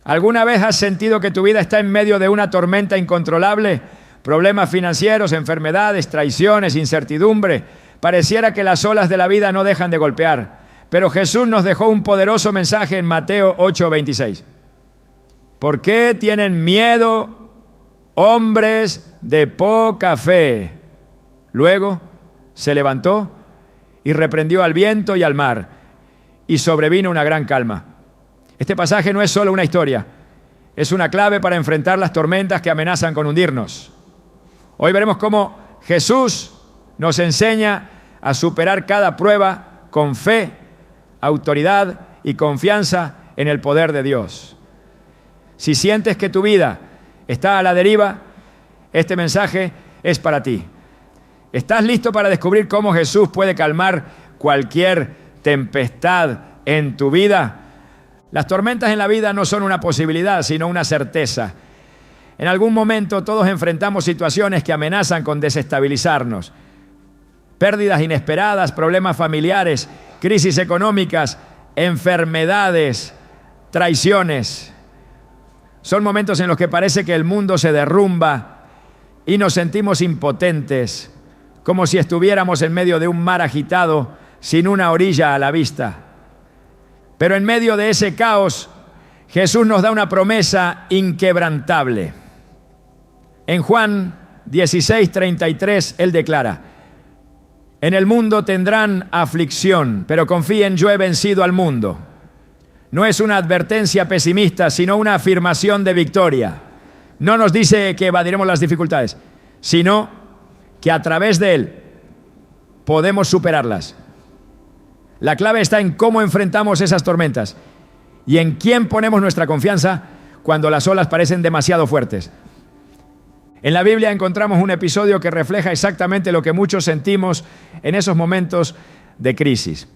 ¿Alguna vez has sentido que tu vida está en medio de una tormenta incontrolable? Problemas financieros, enfermedades, traiciones, incertidumbre. Pareciera que las olas de la vida no dejan de golpear. Pero Jesús nos dejó un poderoso mensaje en Mateo 8:26. ¿Por qué tienen miedo, hombres de poca fe? Luego se levantó y reprendió al viento y al mar, y sobrevino una gran calma. Este pasaje no es solo una historia, es una clave para enfrentar las tormentas que amenazan con hundirnos. Hoy veremos cómo Jesús nos enseña a superar cada prueba con fe, autoridad y confianza en el poder de Dios. Si sientes que tu vida está a la deriva, este mensaje es para ti. ¿Estás listo para descubrir cómo Jesús puede calmar cualquier tempestad en tu vida? Las tormentas en la vida no son una posibilidad, sino una certeza. En algún momento todos enfrentamos situaciones que amenazan con desestabilizarnos. Pérdidas inesperadas, problemas familiares, crisis económicas, enfermedades, traiciones. Son momentos en los que parece que el mundo se derrumba y nos sentimos impotentes, como si estuviéramos en medio de un mar agitado sin una orilla a la vista. Pero en medio de ese caos, Jesús nos da una promesa inquebrantable. En Juan 16:33, Él declara: en el mundo tendrán aflicción, pero confíen, yo he vencido al mundo. No es una advertencia pesimista, sino una afirmación de victoria. No nos dice que evadiremos las dificultades, sino que a través de Él podemos superarlas. La clave está en cómo enfrentamos esas tormentas y en quién ponemos nuestra confianza cuando las olas parecen demasiado fuertes. En la Biblia encontramos un episodio que refleja exactamente lo que muchos sentimos en esos momentos de crisis.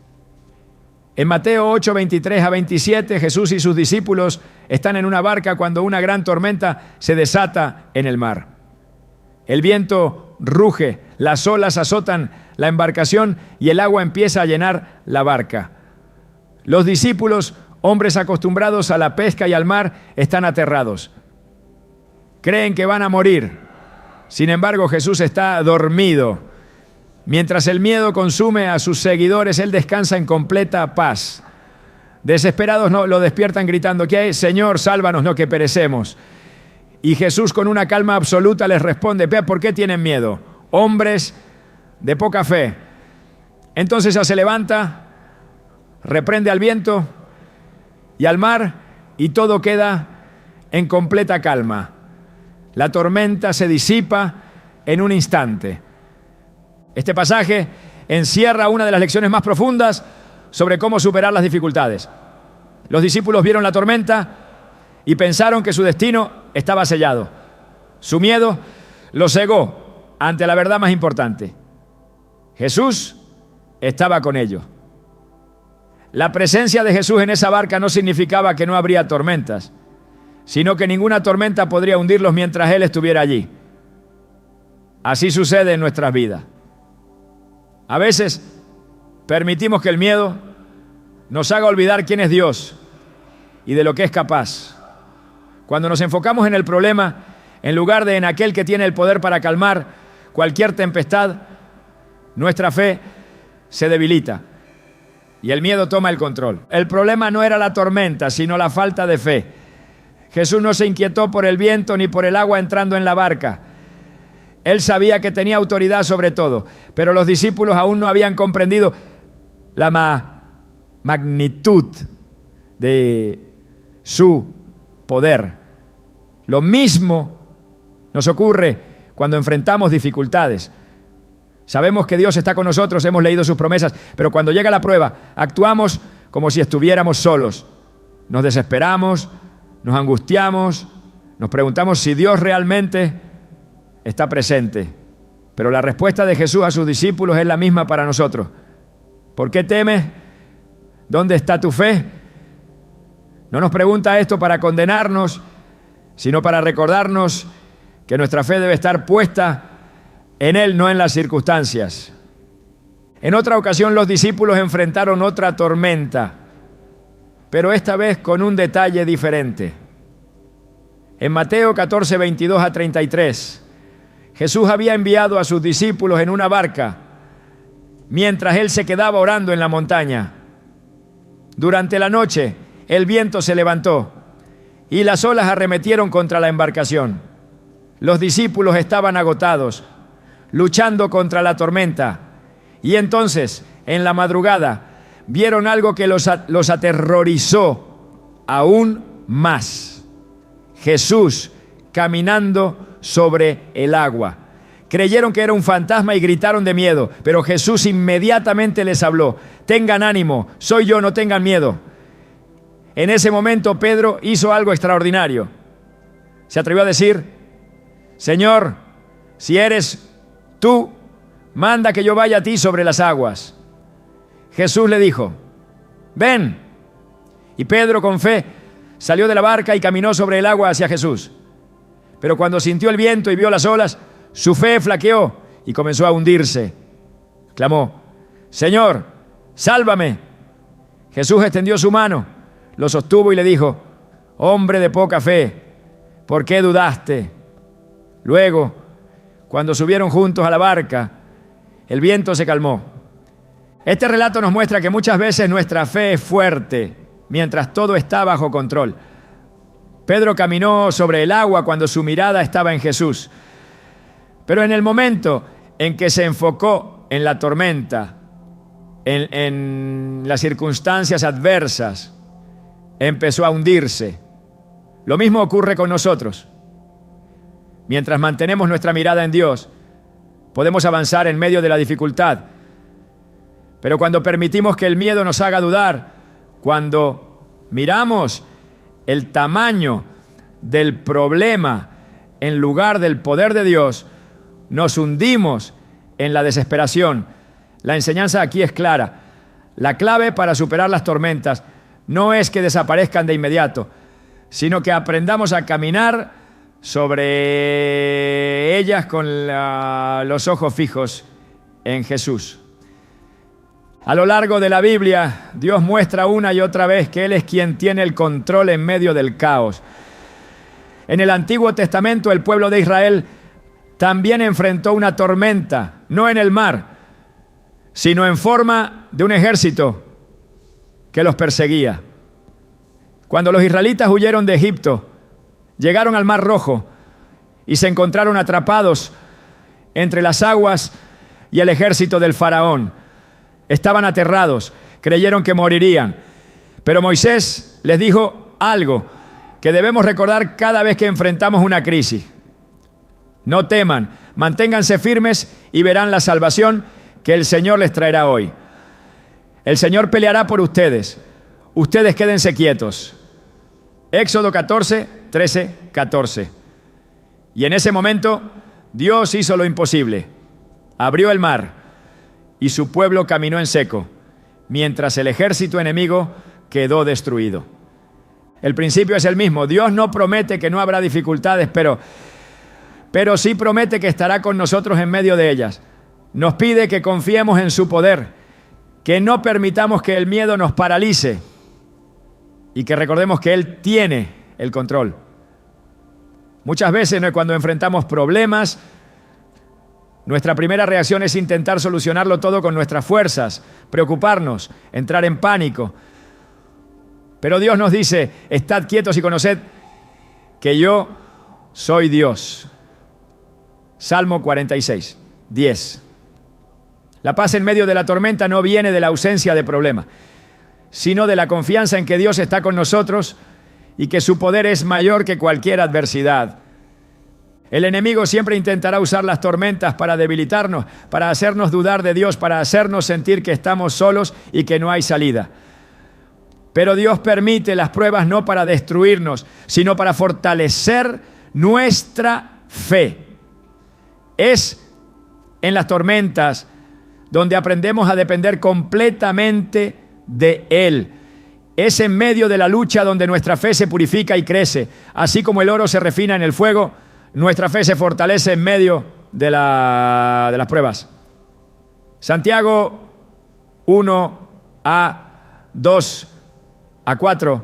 En Mateo 8:23-27, Jesús y sus discípulos están en una barca cuando una gran tormenta se desata en el mar. El viento ruge, las olas azotan la embarcación y el agua empieza a llenar la barca. Los discípulos, hombres acostumbrados a la pesca y al mar, están aterrados. Creen que van a morir. Sin embargo, Jesús está dormido. Mientras el miedo consume a sus seguidores, Él descansa en completa paz. Desesperados lo despiertan gritando: ¿qué hay? Señor, sálvanos, no que perecemos. Y Jesús, con una calma absoluta, les responde: ¿por qué tienen miedo? Hombres de poca fe. Entonces ya se levanta, reprende al viento y al mar, y todo queda en completa calma. La tormenta se disipa en un instante. Este pasaje encierra una de las lecciones más profundas sobre cómo superar las dificultades. Los discípulos vieron la tormenta y pensaron que su destino estaba sellado. Su miedo los cegó ante la verdad más importante. Jesús estaba con ellos. La presencia de Jesús en esa barca no significaba que no habría tormentas, sino que ninguna tormenta podría hundirlos mientras Él estuviera allí. Así sucede en nuestras vidas. A veces permitimos que el miedo nos haga olvidar quién es Dios y de lo que es capaz. Cuando nos enfocamos en el problema, en lugar de en aquel que tiene el poder para calmar cualquier tempestad, nuestra fe se debilita y el miedo toma el control. El problema no era la tormenta, sino la falta de fe. Jesús no se inquietó por el viento ni por el agua entrando en la barca. Él sabía que tenía autoridad sobre todo, pero los discípulos aún no habían comprendido la magnitud de su poder. Lo mismo nos ocurre cuando enfrentamos dificultades. Sabemos que Dios está con nosotros, hemos leído sus promesas, pero cuando llega la prueba, actuamos como si estuviéramos solos. Nos desesperamos, nos angustiamos, nos preguntamos si Dios realmente está presente. Pero la respuesta de Jesús a sus discípulos es la misma para nosotros. ¿Por qué temes? ¿Dónde está tu fe? No nos pregunta esto para condenarnos, sino para recordarnos que nuestra fe debe estar puesta en Él, no en las circunstancias. En otra ocasión los discípulos enfrentaron otra tormenta, pero esta vez con un detalle diferente. En Mateo 14, 22 a 33, Jesús había enviado a sus discípulos en una barca mientras él se quedaba orando en la montaña. Durante la noche, el viento se levantó y las olas arremetieron contra la embarcación. Los discípulos estaban agotados, luchando contra la tormenta. Y entonces, en la madrugada, vieron algo que los aterrorizó aún más. Jesús caminando sobre el agua. Creyeron que era un fantasma y gritaron de miedo, pero Jesús inmediatamente les habló: tengan ánimo, soy yo, no tengan miedo. En ese momento Pedro hizo algo extraordinario. Se atrevió a decir: Señor, si eres tú, manda que yo vaya a ti sobre las aguas. Jesús le dijo: ven. Y Pedro, con fe, salió de la barca y caminó sobre el agua hacia Jesús. Pero cuando sintió el viento y vio las olas, su fe flaqueó y comenzó a hundirse. Clamó: Señor, sálvame. Jesús extendió su mano, lo sostuvo y le dijo: hombre de poca fe, ¿por qué dudaste? Luego, cuando subieron juntos a la barca, el viento se calmó. Este relato nos muestra que muchas veces nuestra fe es fuerte mientras todo está bajo control. Pedro caminó sobre el agua cuando su mirada estaba en Jesús. Pero en el momento en que se enfocó en la tormenta, en las circunstancias adversas, empezó a hundirse. Lo mismo ocurre con nosotros. Mientras mantenemos nuestra mirada en Dios, podemos avanzar en medio de la dificultad. Pero cuando permitimos que el miedo nos haga dudar, cuando miramos el tamaño del problema en lugar del poder de Dios, nos hundimos en la desesperación. La enseñanza aquí es clara. La clave para superar las tormentas no es que desaparezcan de inmediato, sino que aprendamos a caminar sobre ellas con los ojos fijos en Jesús. A lo largo de la Biblia, Dios muestra una y otra vez que Él es quien tiene el control en medio del caos. En el Antiguo Testamento, el pueblo de Israel también enfrentó una tormenta, no en el mar, sino en forma de un ejército que los perseguía. Cuando los israelitas huyeron de Egipto, llegaron al Mar Rojo y se encontraron atrapados entre las aguas y el ejército del faraón. Estaban aterrados, creyeron que morirían. Pero Moisés les dijo algo que debemos recordar cada vez que enfrentamos una crisis. No teman, manténganse firmes y verán la salvación que el Señor les traerá hoy. El Señor peleará por ustedes. Ustedes quédense quietos. Éxodo 14, 13, 14. Y en ese momento, Dios hizo lo imposible. Abrió el mar y su pueblo caminó en seco, mientras el ejército enemigo quedó destruido. El principio es el mismo. Dios no promete que no habrá dificultades, pero sí promete que estará con nosotros en medio de ellas. Nos pide que confiemos en su poder, que no permitamos que el miedo nos paralice y que recordemos que Él tiene el control. Muchas veces cuando enfrentamos problemas, nuestra primera reacción es intentar solucionarlo todo con nuestras fuerzas, preocuparnos, entrar en pánico. Pero Dios nos dice: estad quietos y conoced que yo soy Dios. Salmo 46, 10. La paz en medio de la tormenta no viene de la ausencia de problema, sino de la confianza en que Dios está con nosotros y que su poder es mayor que cualquier adversidad. El enemigo siempre intentará usar las tormentas para debilitarnos, para hacernos dudar de Dios, para hacernos sentir que estamos solos y que no hay salida. Pero Dios permite las pruebas no para destruirnos, sino para fortalecer nuestra fe. Es en las tormentas donde aprendemos a depender completamente de Él. Es en medio de la lucha donde nuestra fe se purifica y crece. Así como el oro se refina en el fuego, nuestra fe se fortalece en medio de las pruebas. Santiago 1:2-4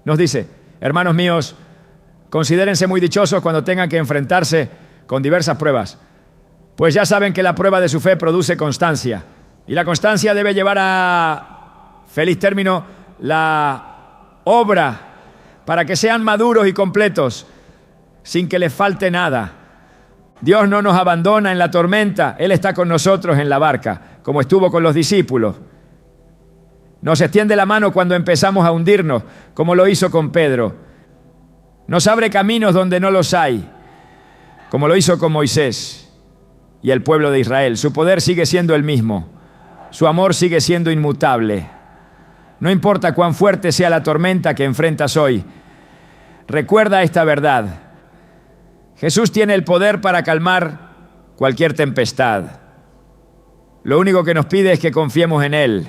nos dice: hermanos míos, Considérense muy dichosos cuando tengan que enfrentarse con diversas pruebas, pues ya saben que la prueba de su fe produce constancia, y la constancia debe llevar a feliz término la obra para que sean maduros y completos, sin que les falte nada. Dios no nos abandona en la tormenta, Él está con nosotros en la barca, como estuvo con los discípulos. Nos extiende la mano cuando empezamos a hundirnos, como lo hizo con Pedro. Nos abre caminos donde no los hay, como lo hizo con Moisés y el pueblo de Israel. Su poder sigue siendo el mismo, su amor sigue siendo inmutable. No importa cuán fuerte sea la tormenta que enfrentas hoy, recuerda esta verdad. Jesús tiene el poder para calmar cualquier tempestad. Lo único que nos pide es que confiemos en Él.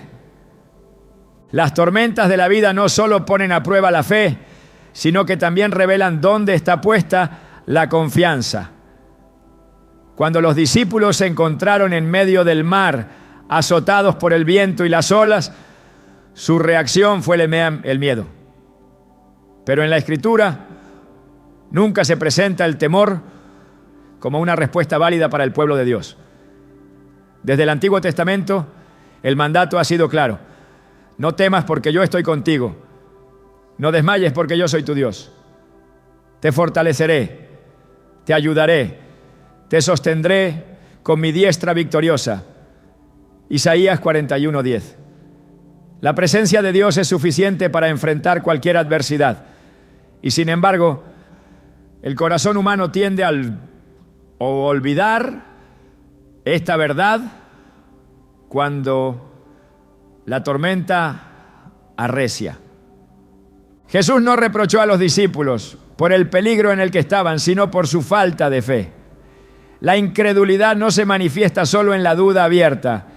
Las tormentas de la vida no solo ponen a prueba la fe, sino que también revelan dónde está puesta la confianza. Cuando los discípulos se encontraron en medio del mar, azotados por el viento y las olas, su reacción fue el miedo. Pero en la Escritura nunca se presenta el temor como una respuesta válida para el pueblo de Dios. Desde el Antiguo Testamento, el mandato ha sido claro: no temas porque yo estoy contigo, no desmayes porque yo soy tu Dios. Te fortaleceré, te ayudaré, te sostendré con mi diestra victoriosa. Isaías 41:10. La presencia de Dios es suficiente para enfrentar cualquier adversidad. Y sin embargo, el corazón humano tiende a olvidar esta verdad cuando la tormenta arrecia. Jesús no reprochó a los discípulos por el peligro en el que estaban, sino por su falta de fe. La incredulidad no se manifiesta solo en la duda abierta,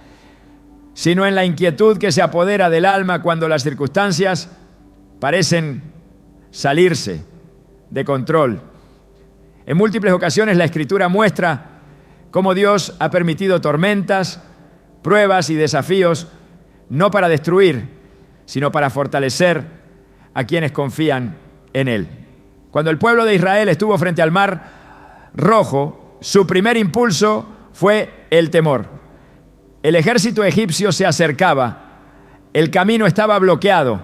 sino en la inquietud que se apodera del alma cuando las circunstancias parecen salirse de control. En múltiples ocasiones la Escritura muestra cómo Dios ha permitido tormentas, pruebas y desafíos, no para destruir, sino para fortalecer a quienes confían en Él. Cuando el pueblo de Israel estuvo frente al Mar Rojo, su primer impulso fue el temor. El ejército egipcio se acercaba, el camino estaba bloqueado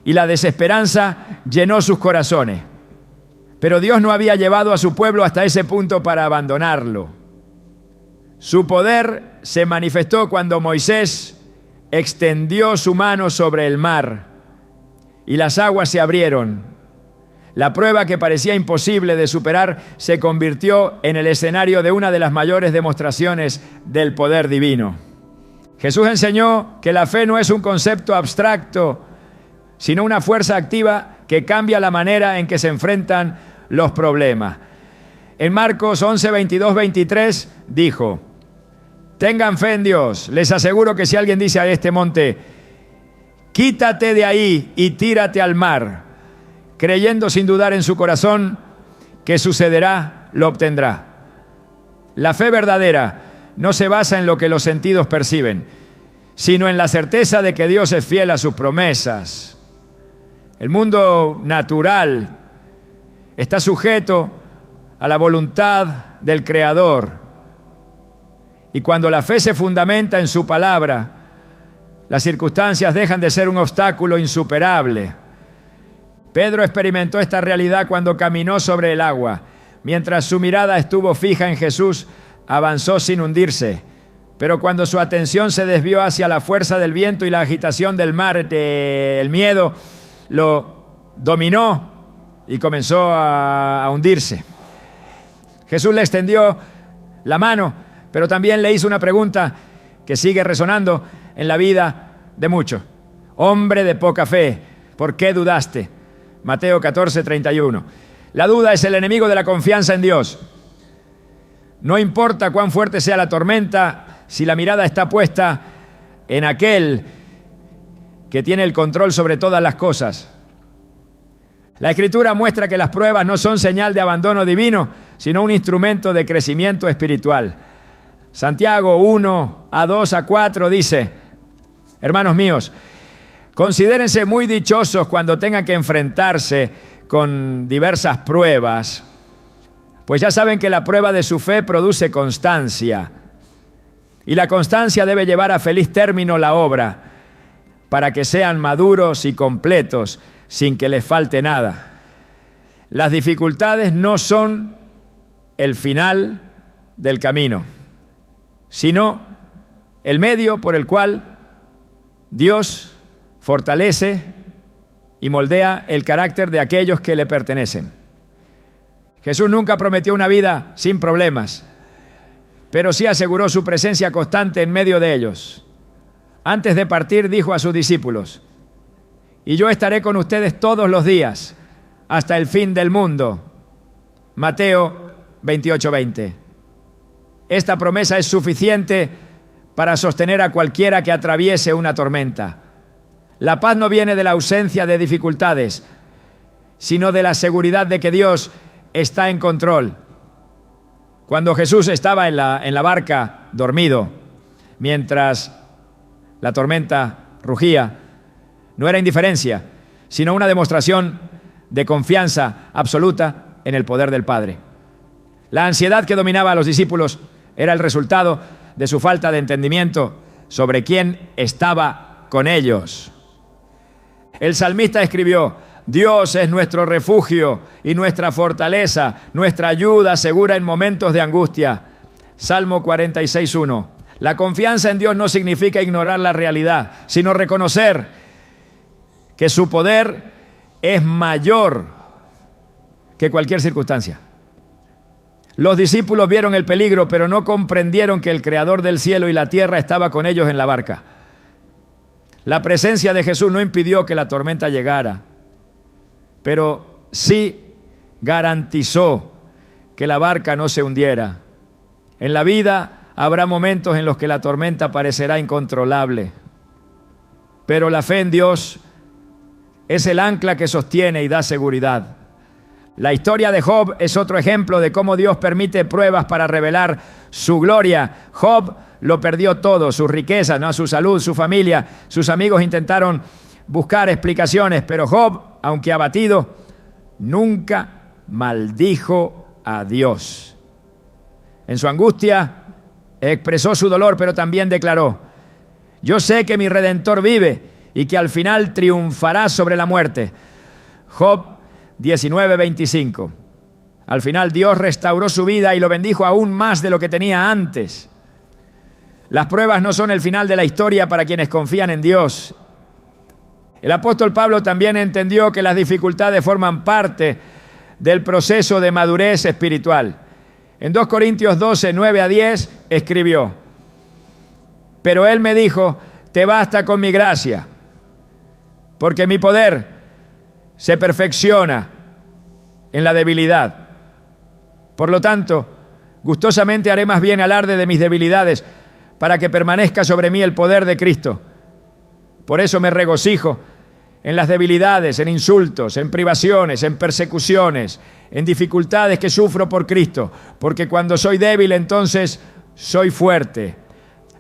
y la desesperanza llenó sus corazones. Pero Dios no había llevado a su pueblo hasta ese punto para abandonarlo. Su poder se manifestó cuando Moisés extendió su mano sobre el mar y las aguas se abrieron. La prueba que parecía imposible de superar se convirtió en el escenario de una de las mayores demostraciones del poder divino. Jesús enseñó que la fe no es un concepto abstracto, sino una fuerza activa que cambia la manera en que se enfrentan los problemas. En Marcos 11, 22, 23 dijo: tengan fe en Dios. Les aseguro que si alguien dice a este monte, quítate de ahí y tírate al mar, creyendo sin dudar en su corazón que sucederá, lo obtendrá. La fe verdadera no se basa en lo que los sentidos perciben, sino en la certeza de que Dios es fiel a sus promesas. El mundo natural está sujeto a la voluntad del Creador. Y cuando la fe se fundamenta en su palabra, las circunstancias dejan de ser un obstáculo insuperable. Pedro experimentó esta realidad cuando caminó sobre el agua. Mientras su mirada estuvo fija en Jesús, avanzó sin hundirse. Pero cuando su atención se desvió hacia la fuerza del viento y la agitación del mar, el miedo lo dominó y comenzó a hundirse. Jesús le extendió la mano, pero también le hizo una pregunta que sigue resonando en la vida de muchos. Hombre de poca fe, ¿por qué dudaste? Mateo 14, 31. La duda es el enemigo de la confianza en Dios. No importa cuán fuerte sea la tormenta, si la mirada está puesta en aquel que tiene el control sobre todas las cosas. La Escritura muestra que las pruebas no son señal de abandono divino, sino un instrumento de crecimiento espiritual. Santiago 1, a 2, a 4 dice: hermanos míos, considérense muy dichosos cuando tengan que enfrentarse con diversas pruebas, pues ya saben que la prueba de su fe produce constancia, y la constancia debe llevar a feliz término la obra, para que sean maduros y completos, sin que les falte nada. Las dificultades no son el final del camino, sino el medio por el cual Dios fortalece y moldea el carácter de aquellos que le pertenecen. Jesús nunca prometió una vida sin problemas, pero sí aseguró su presencia constante en medio de ellos. Antes de partir dijo a sus discípulos: y yo estaré con ustedes todos los días, hasta el fin del mundo. Mateo 28:20. Esta promesa es suficiente para sostener a cualquiera que atraviese una tormenta. La paz no viene de la ausencia de dificultades, sino de la seguridad de que Dios está en control. Cuando Jesús estaba en la barca dormido, mientras la tormenta rugía, no era indiferencia, sino una demostración de confianza absoluta en el poder del Padre. La ansiedad que dominaba a los discípulos era el resultado de su falta de entendimiento sobre quién estaba con ellos. El salmista escribió: Dios es nuestro refugio y nuestra fortaleza, nuestra ayuda segura en momentos de angustia. Salmo 46:1. La confianza en Dios no significa ignorar la realidad, sino reconocer que su poder es mayor que cualquier circunstancia. Los discípulos vieron el peligro, pero no comprendieron que el Creador del cielo y la tierra estaba con ellos en la barca. La presencia de Jesús no impidió que la tormenta llegara, pero sí garantizó que la barca no se hundiera. En la vida habrá momentos en los que la tormenta parecerá incontrolable, pero la fe en Dios es el ancla que sostiene y da seguridad. La historia de Job es otro ejemplo de cómo Dios permite pruebas para revelar su gloria. Job lo perdió todo, sus riquezas, su salud, su familia. Sus amigos intentaron buscar explicaciones, pero Job, aunque abatido, nunca maldijo a Dios. En su angustia expresó su dolor, pero también declaró: yo sé que mi Redentor vive y que al final triunfará sobre la muerte. Job 19:25. Al final Dios restauró su vida y lo bendijo aún más de lo que tenía antes. Las pruebas no son el final de la historia para quienes confían en Dios. El apóstol Pablo también entendió que las dificultades forman parte del proceso de madurez espiritual. En 2 Corintios 12, 9-10 escribió: pero él me dijo: te basta con mi gracia, porque mi poder se perfecciona en la debilidad. Por lo tanto, gustosamente haré más bien alarde de mis debilidades, para que permanezca sobre mí el poder de Cristo. Por eso me regocijo en las debilidades, en insultos, en privaciones, en persecuciones, en dificultades que sufro por Cristo, porque cuando soy débil, entonces soy fuerte.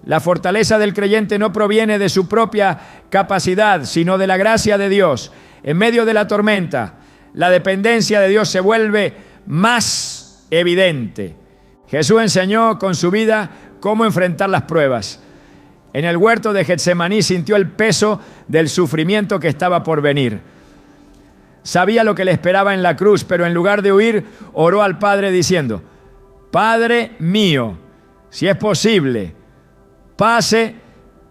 La fortaleza del creyente no proviene de su propia capacidad, sino de la gracia de Dios. En medio de la tormenta, la dependencia de Dios se vuelve más evidente. Jesús enseñó con su vida cómo enfrentar las pruebas. En el huerto de Getsemaní sintió el peso del sufrimiento que estaba por venir. Sabía lo que le esperaba en la cruz, pero en lugar de huir, oró al Padre diciendo: Padre mío, si es posible, pase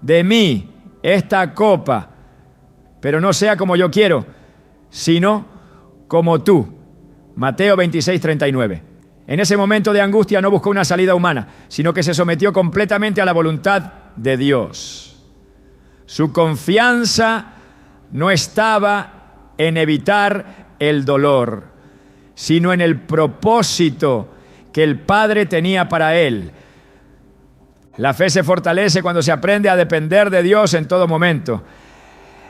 de mí esta copa, pero no sea como yo quiero, sino como tú. Mateo 26:39. En ese momento de angustia no buscó una salida humana, sino que se sometió completamente a la voluntad de Dios. Su confianza no estaba en evitar el dolor, sino en el propósito que el Padre tenía para él. La fe se fortalece cuando se aprende a depender de Dios en todo momento.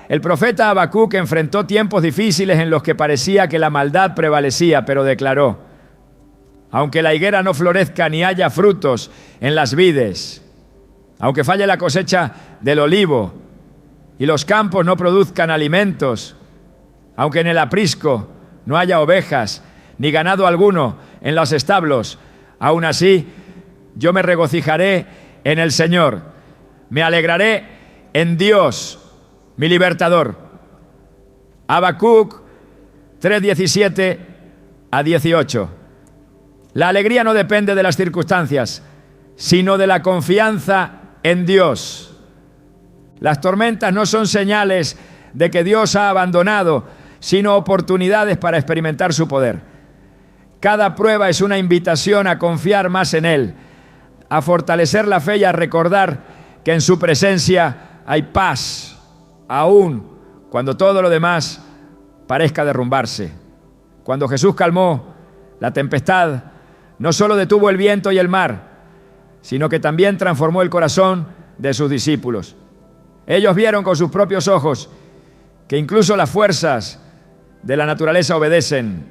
El profeta Habacuc enfrentó tiempos difíciles en los que parecía que la maldad prevalecía, pero declaró: aunque la higuera no florezca ni haya frutos en las vides, aunque falle la cosecha del olivo y los campos no produzcan alimentos, aunque en el aprisco no haya ovejas ni ganado alguno en los establos, aún así yo me regocijaré en el Señor, me alegraré en Dios, mi libertador. Habacuc 3:17 a 18. La alegría no depende de las circunstancias, sino de la confianza en Dios. Las tormentas no son señales de que Dios ha abandonado, sino oportunidades para experimentar su poder. Cada prueba es una invitación a confiar más en Él, a fortalecer la fe y a recordar que en su presencia hay paz, aún cuando todo lo demás parezca derrumbarse. Cuando Jesús calmó la tempestad, no solo detuvo el viento y el mar, sino que también transformó el corazón de sus discípulos. Ellos vieron con sus propios ojos que incluso las fuerzas de la naturaleza obedecen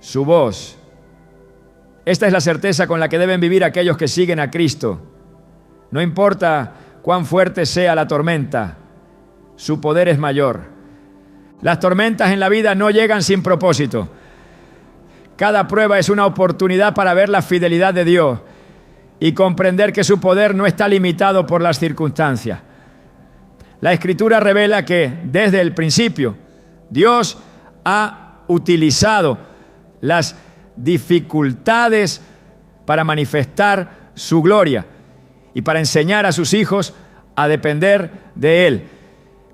su voz. Esta es la certeza con la que deben vivir aquellos que siguen a Cristo. No importa cuán fuerte sea la tormenta, su poder es mayor. Las tormentas en la vida no llegan sin propósito. Cada prueba es una oportunidad para ver la fidelidad de Dios y comprender que su poder no está limitado por las circunstancias. La Escritura revela que desde el principio Dios ha utilizado las dificultades para manifestar su gloria y para enseñar a sus hijos a depender de Él.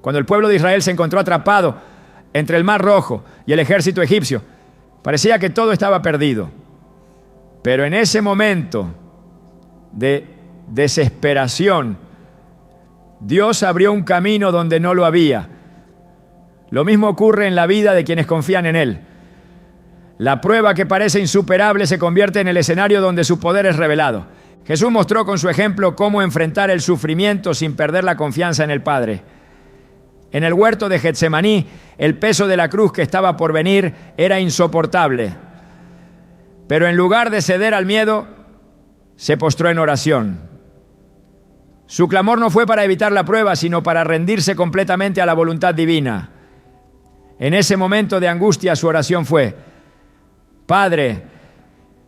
Cuando el pueblo de Israel se encontró atrapado entre el Mar Rojo y el ejército egipcio, parecía que todo estaba perdido. Pero en ese momento de desesperación, Dios abrió un camino donde no lo había. Lo mismo ocurre en la vida de quienes confían en Él. La prueba que parece insuperable se convierte en el escenario donde su poder es revelado. Jesús mostró con su ejemplo cómo enfrentar el sufrimiento sin perder la confianza en el Padre. En el huerto de Getsemaní, el peso de la cruz que estaba por venir era insoportable. Pero en lugar de ceder al miedo, se postró en oración. Su clamor no fue para evitar la prueba, sino para rendirse completamente a la voluntad divina. En ese momento de angustia, su oración fue: Padre,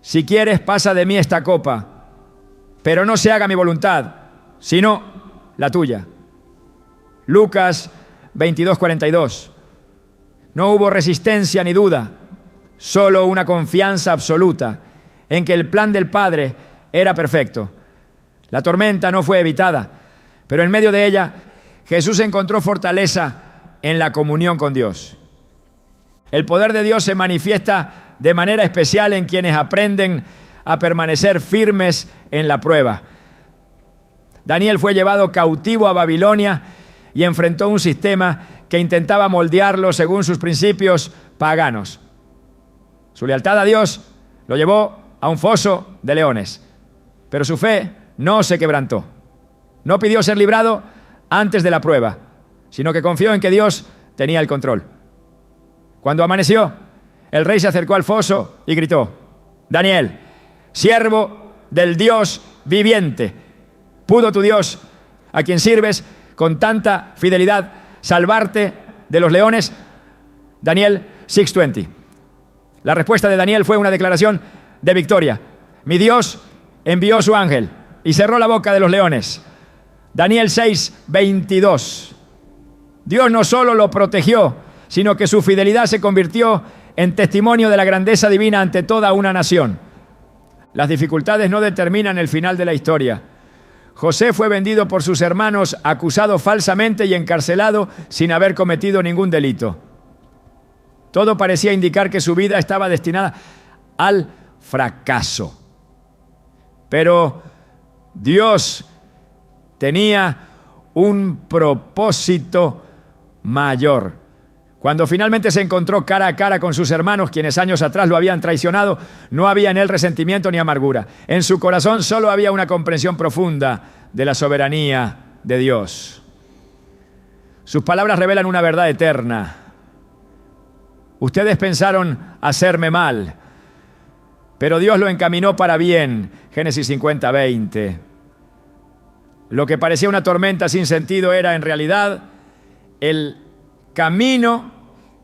si quieres, pasa de mí esta copa, pero no se haga mi voluntad, sino la tuya. Lucas 22:42. No hubo resistencia ni duda, solo una confianza absoluta en que el plan del Padre era perfecto. La tormenta no fue evitada, pero en medio de ella Jesús encontró fortaleza en la comunión con Dios. El poder de Dios se manifiesta de manera especial en quienes aprenden a permanecer firmes en la prueba. Daniel fue llevado cautivo a Babilonia y enfrentó un sistema que intentaba moldearlo según sus principios paganos. Su lealtad a Dios lo llevó a un foso de leones, pero su fe no se quebrantó. No pidió ser librado antes de la prueba, sino que confió en que Dios tenía el control. Cuando amaneció, el rey se acercó al foso y gritó: Daniel, siervo del Dios viviente, ¿pudo tu Dios, a quien sirves con tanta fidelidad, salvarte de los leones? Daniel 6:20. La respuesta de Daniel fue una declaración de victoria. Mi Dios envió su ángel y cerró la boca de los leones. Daniel 6:22. Dios no solo lo protegió, sino que su fidelidad se convirtió en testimonio de la grandeza divina ante toda una nación. Las dificultades no determinan el final de la historia. José fue vendido por sus hermanos, acusado falsamente y encarcelado sin haber cometido ningún delito. Todo parecía indicar que su vida estaba destinada al fracaso. Pero Dios tenía un propósito mayor. Cuando finalmente se encontró cara a cara con sus hermanos, quienes años atrás lo habían traicionado, no había en él resentimiento ni amargura. En su corazón solo había una comprensión profunda de la soberanía de Dios. Sus palabras revelan una verdad eterna. Ustedes pensaron hacerme mal, pero Dios lo encaminó para bien. Génesis 50:20. Lo que parecía una tormenta sin sentido era en realidad el camino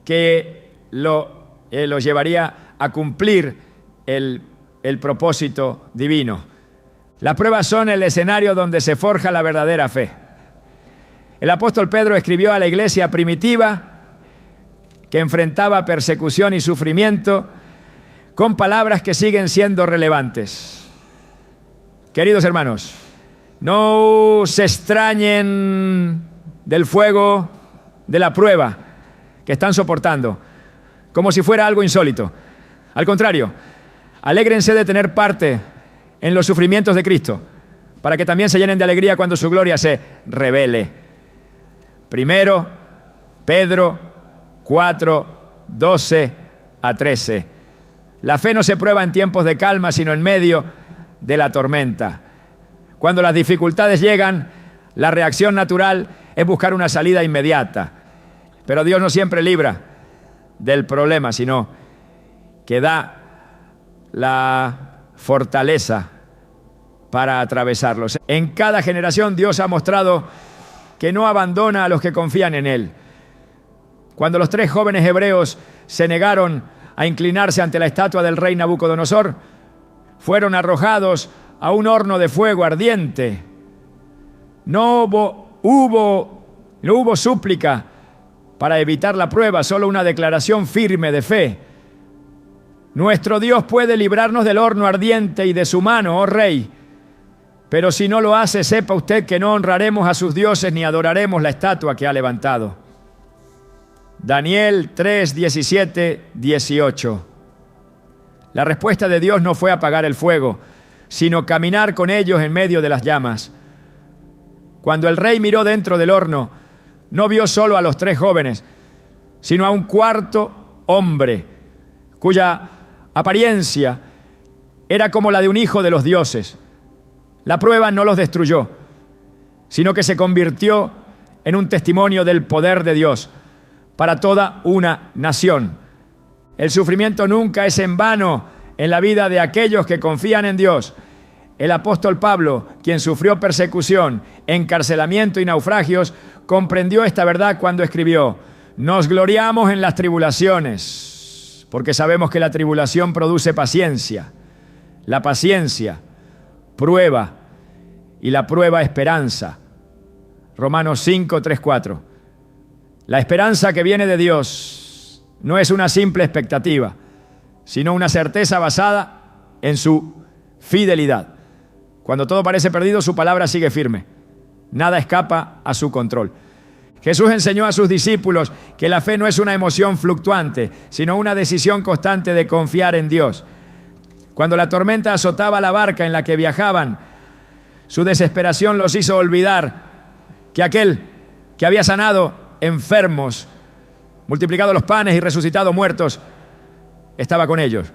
que lo los llevaría a cumplir el propósito divino. Las pruebas son el escenario donde se forja la verdadera fe. El apóstol Pedro escribió a la iglesia primitiva que enfrentaba persecución y sufrimiento con palabras que siguen siendo relevantes. Queridos hermanos, no se extrañen del fuego de la prueba que están soportando, como si fuera algo insólito. Al contrario, alégrense de tener parte en los sufrimientos de Cristo, para que también se llenen de alegría cuando su gloria se revele. Primero, Pedro 4, 12 a 13. La fe no se prueba en tiempos de calma, sino en medio de la tormenta. Cuando las dificultades llegan, la reacción natural es buscar una salida inmediata. Pero Dios no siempre libra del problema, sino que da la fortaleza para atravesarlos. En cada generación Dios ha mostrado que no abandona a los que confían en Él. Cuando los 3 jóvenes hebreos se negaron a inclinarse ante la estatua del rey Nabucodonosor, fueron arrojados a un horno de fuego ardiente. No hubo súplica para evitar la prueba, solo una declaración firme de fe. Nuestro Dios puede librarnos del horno ardiente y de su mano, oh rey. Pero si no lo hace, sepa usted que no honraremos a sus dioses ni adoraremos la estatua que ha levantado. Daniel 3, 17, 18. La respuesta de Dios no fue apagar el fuego, sino caminar con ellos en medio de las llamas. Cuando el rey miró dentro del horno, no vio solo a los 3 jóvenes, sino a un cuarto hombre, cuya apariencia era como la de un hijo de los dioses. La prueba no los destruyó, sino que se convirtió en un testimonio del poder de Dios para toda una nación. El sufrimiento nunca es en vano en la vida de aquellos que confían en Dios. El apóstol Pablo, quien sufrió persecución, encarcelamiento y naufragios, comprendió esta verdad cuando escribió: nos gloriamos en las tribulaciones, porque sabemos que la tribulación produce paciencia. La paciencia, prueba, y la prueba, esperanza. Romanos 5, 3, 4. La esperanza que viene de Dios no es una simple expectativa, sino una certeza basada en su fidelidad. Cuando todo parece perdido, su palabra sigue firme. Nada escapa a su control. Jesús enseñó a sus discípulos que la fe no es una emoción fluctuante, sino una decisión constante de confiar en Dios. Cuando la tormenta azotaba la barca en la que viajaban, su desesperación los hizo olvidar que aquel que había sanado enfermos, multiplicado los panes y resucitado muertos, estaba con ellos.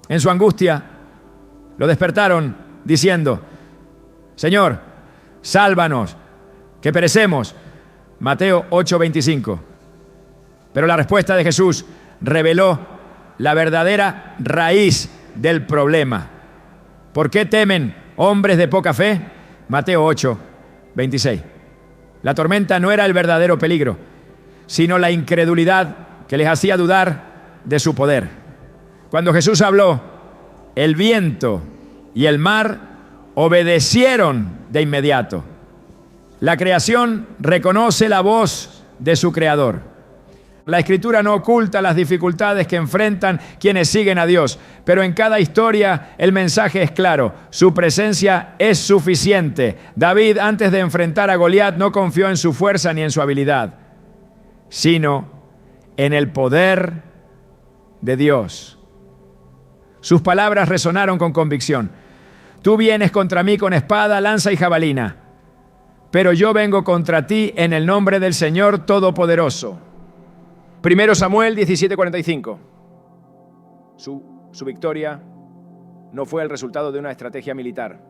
En su angustia, lo despertaron diciendo: Señor, sálvanos, que perecemos. Mateo 8:25. Pero la respuesta de Jesús reveló la verdadera raíz del problema. ¿Por qué temen hombres de poca fe? Mateo 8:26. La tormenta no era el verdadero peligro, sino la incredulidad que les hacía dudar de su poder. Cuando Jesús habló, el viento y el mar obedecieron de inmediato. La creación reconoce la voz de su Creador. La Escritura no oculta las dificultades que enfrentan quienes siguen a Dios, pero en cada historia el mensaje es claro: su presencia es suficiente. David, antes de enfrentar a Goliat, no confió en su fuerza ni en su habilidad, sino en el poder de Dios. Sus palabras resonaron con convicción: tú vienes contra mí con espada, lanza y jabalina, pero yo vengo contra ti en el nombre del Señor Todopoderoso. 1 Samuel 17:45. Su victoria no fue el resultado de una estrategia militar,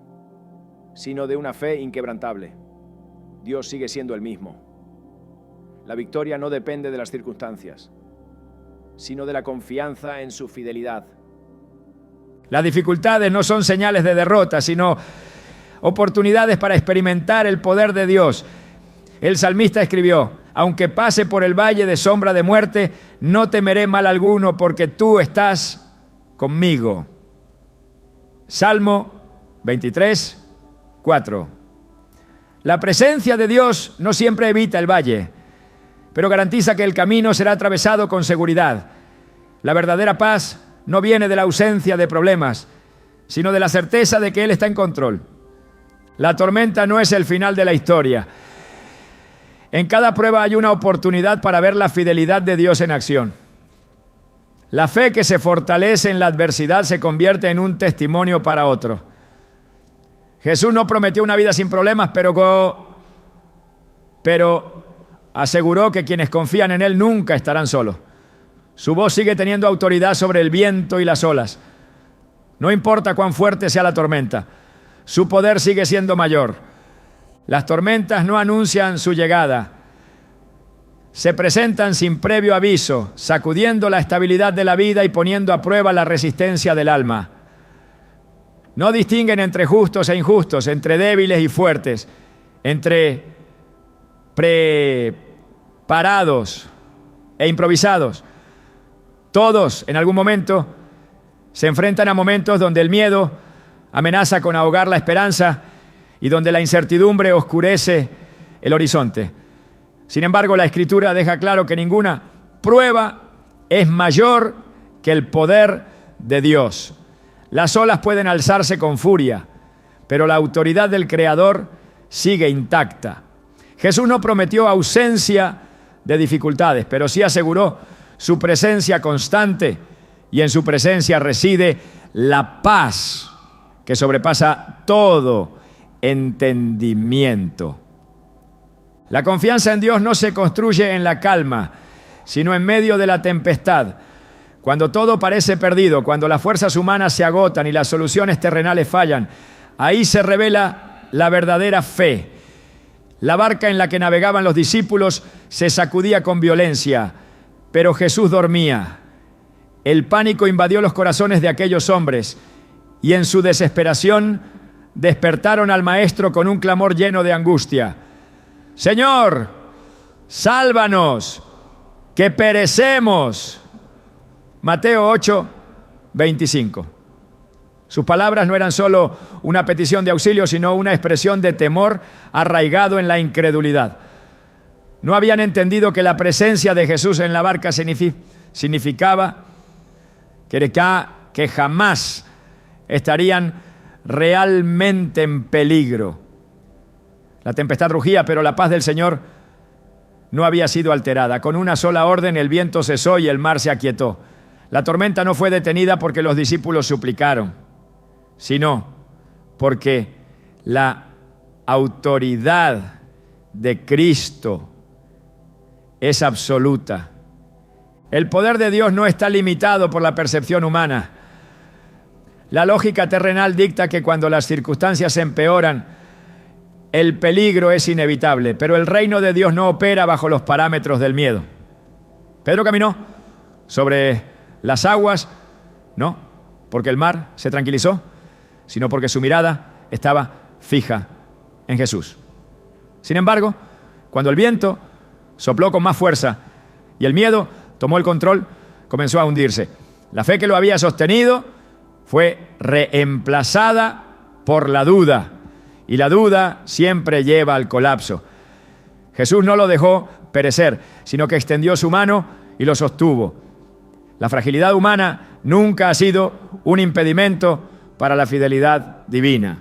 sino de una fe inquebrantable. Dios sigue siendo el mismo. La victoria no depende de las circunstancias, sino de la confianza en su fidelidad. Las dificultades no son señales de derrota, sino oportunidades para experimentar el poder de Dios. El salmista escribió: aunque pase por el valle de sombra de muerte, no temeré mal alguno, porque tú estás conmigo. Salmo 23, 4. La presencia de Dios no siempre evita el valle, pero garantiza que el camino será atravesado con seguridad. La verdadera paz no viene de la ausencia de problemas, sino de la certeza de que Él está en control. La tormenta no es el final de la historia. En cada prueba hay una oportunidad para ver la fidelidad de Dios en acción. La fe que se fortalece en la adversidad se convierte en un testimonio para otro. Jesús no prometió una vida sin problemas, pero aseguró que quienes confían en Él nunca estarán solos. Su voz sigue teniendo autoridad sobre el viento y las olas. No importa cuán fuerte sea la tormenta, su poder sigue siendo mayor. Las tormentas no anuncian su llegada. Se presentan sin previo aviso, sacudiendo la estabilidad de la vida y poniendo a prueba la resistencia del alma. No distinguen entre justos e injustos, entre débiles y fuertes, entre preparados e improvisados. Todos, en algún momento, se enfrentan a momentos donde el miedo amenaza con ahogar la esperanza y donde la incertidumbre oscurece el horizonte. Sin embargo, la Escritura deja claro que ninguna prueba es mayor que el poder de Dios. Las olas pueden alzarse con furia, pero la autoridad del Creador sigue intacta. Jesús no prometió ausencia de dificultades, pero sí aseguró su presencia constante, y en su presencia reside la paz que sobrepasa todo entendimiento. La confianza en Dios no se construye en la calma, sino en medio de la tempestad. Cuando todo parece perdido, cuando las fuerzas humanas se agotan y las soluciones terrenales fallan, ahí se revela la verdadera fe. La barca en la que navegaban los discípulos se sacudía con violencia, pero Jesús dormía. El pánico invadió los corazones de aquellos hombres y en su desesperación despertaron al Maestro con un clamor lleno de angustia: Señor, sálvanos, que perecemos. Mateo 8, 25. Sus palabras no eran solo una petición de auxilio, sino una expresión de temor arraigado en la incredulidad. No habían entendido que la presencia de Jesús en la barca significaba que jamás estarían realmente en peligro. La tempestad rugía, pero la paz del Señor no había sido alterada. Con una sola orden el viento cesó y el mar se aquietó. La tormenta no fue detenida porque los discípulos suplicaron, sino porque la autoridad de Cristo es absoluta. El poder de Dios no está limitado por la percepción humana. La lógica terrenal dicta que cuando las circunstancias empeoran, el peligro es inevitable, pero el reino de Dios no opera bajo los parámetros del miedo. Pedro caminó sobre las aguas, no porque el mar se tranquilizó, sino porque su mirada estaba fija en Jesús. Sin embargo, cuando el viento sopló con más fuerza y el miedo tomó el control, comenzó a hundirse. La fe que lo había sostenido fue reemplazada por la duda, y la duda siempre lleva al colapso. Jesús no lo dejó perecer, sino que extendió su mano y lo sostuvo. La fragilidad humana nunca ha sido un impedimento para la fidelidad divina.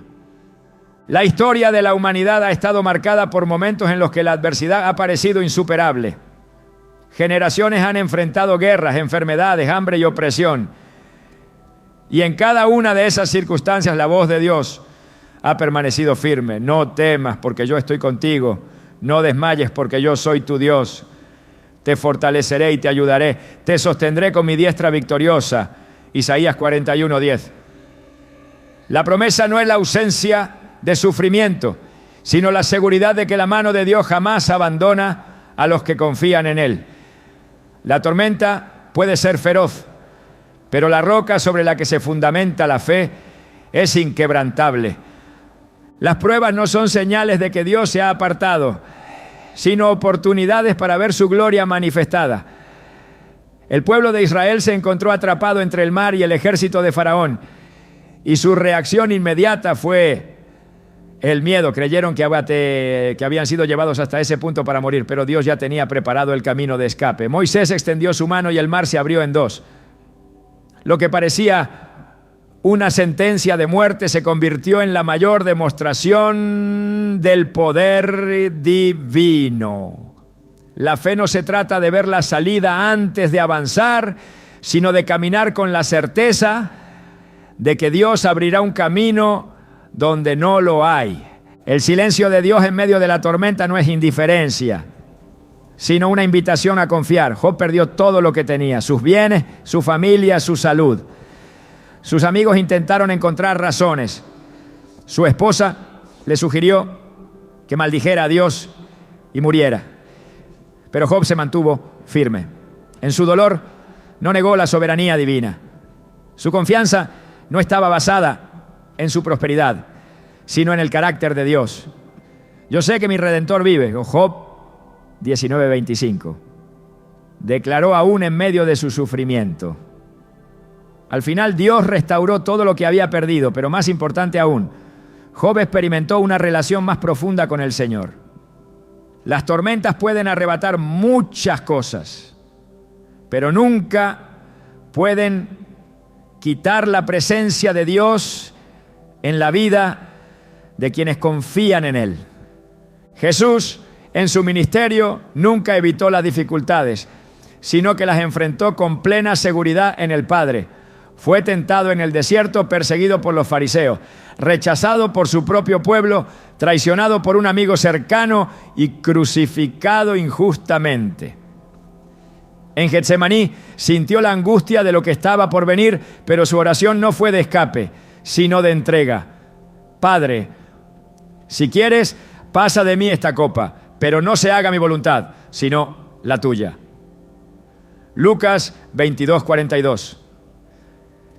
La historia de la humanidad ha estado marcada por momentos en los que la adversidad ha parecido insuperable. Generaciones han enfrentado guerras, enfermedades, hambre y opresión. Y en cada una de esas circunstancias la voz de Dios ha permanecido firme. No temas, porque yo estoy contigo. No desmayes, porque yo soy tu Dios. Te fortaleceré y te ayudaré. Te sostendré con mi diestra victoriosa. Isaías 41:10. La promesa no es la ausencia de sufrimiento, sino la seguridad de que la mano de Dios jamás abandona a los que confían en Él. La tormenta puede ser feroz, pero la roca sobre la que se fundamenta la fe es inquebrantable. Las pruebas no son señales de que Dios se ha apartado, sino oportunidades para ver su gloria manifestada. El pueblo de Israel se encontró atrapado entre el mar y el ejército de Faraón, y su reacción inmediata fue el miedo. Creyeron que habían sido llevados hasta ese punto para morir, pero Dios ya tenía preparado el camino de escape. Moisés extendió su mano y el mar se abrió en dos. Lo que parecía una sentencia de muerte se convirtió en la mayor demostración del poder divino. La fe no se trata de ver la salida antes de avanzar, sino de caminar con la certeza de que Dios abrirá un camino donde no lo hay. El silencio de Dios en medio de la tormenta no es indiferencia, sino una invitación a confiar. Job perdió todo lo que tenía: sus bienes, su familia, su salud. Sus amigos intentaron encontrar razones. Su esposa le sugirió que maldijera a Dios y muriera. Pero Job se mantuvo firme. En su dolor no negó la soberanía divina. Su confianza no estaba basada en su prosperidad, sino en el carácter de Dios. Yo sé que mi Redentor vive. Job 19:25. Declaró aún en medio de su sufrimiento. Al final Dios restauró todo lo que había perdido, pero más importante aún, Job experimentó una relación más profunda con el Señor. Las tormentas pueden arrebatar muchas cosas, pero nunca pueden quitar la presencia de Dios en la vida de quienes confían en Él. Jesús, en su ministerio, nunca evitó las dificultades, sino que las enfrentó con plena seguridad en el Padre. Fue tentado en el desierto, perseguido por los fariseos, rechazado por su propio pueblo, traicionado por un amigo cercano y crucificado injustamente. En Getsemaní sintió la angustia de lo que estaba por venir, pero su oración no fue de escape, sino de entrega. Padre, si quieres, pasa de mí esta copa, pero no se haga mi voluntad, sino la tuya. Lucas 22:42.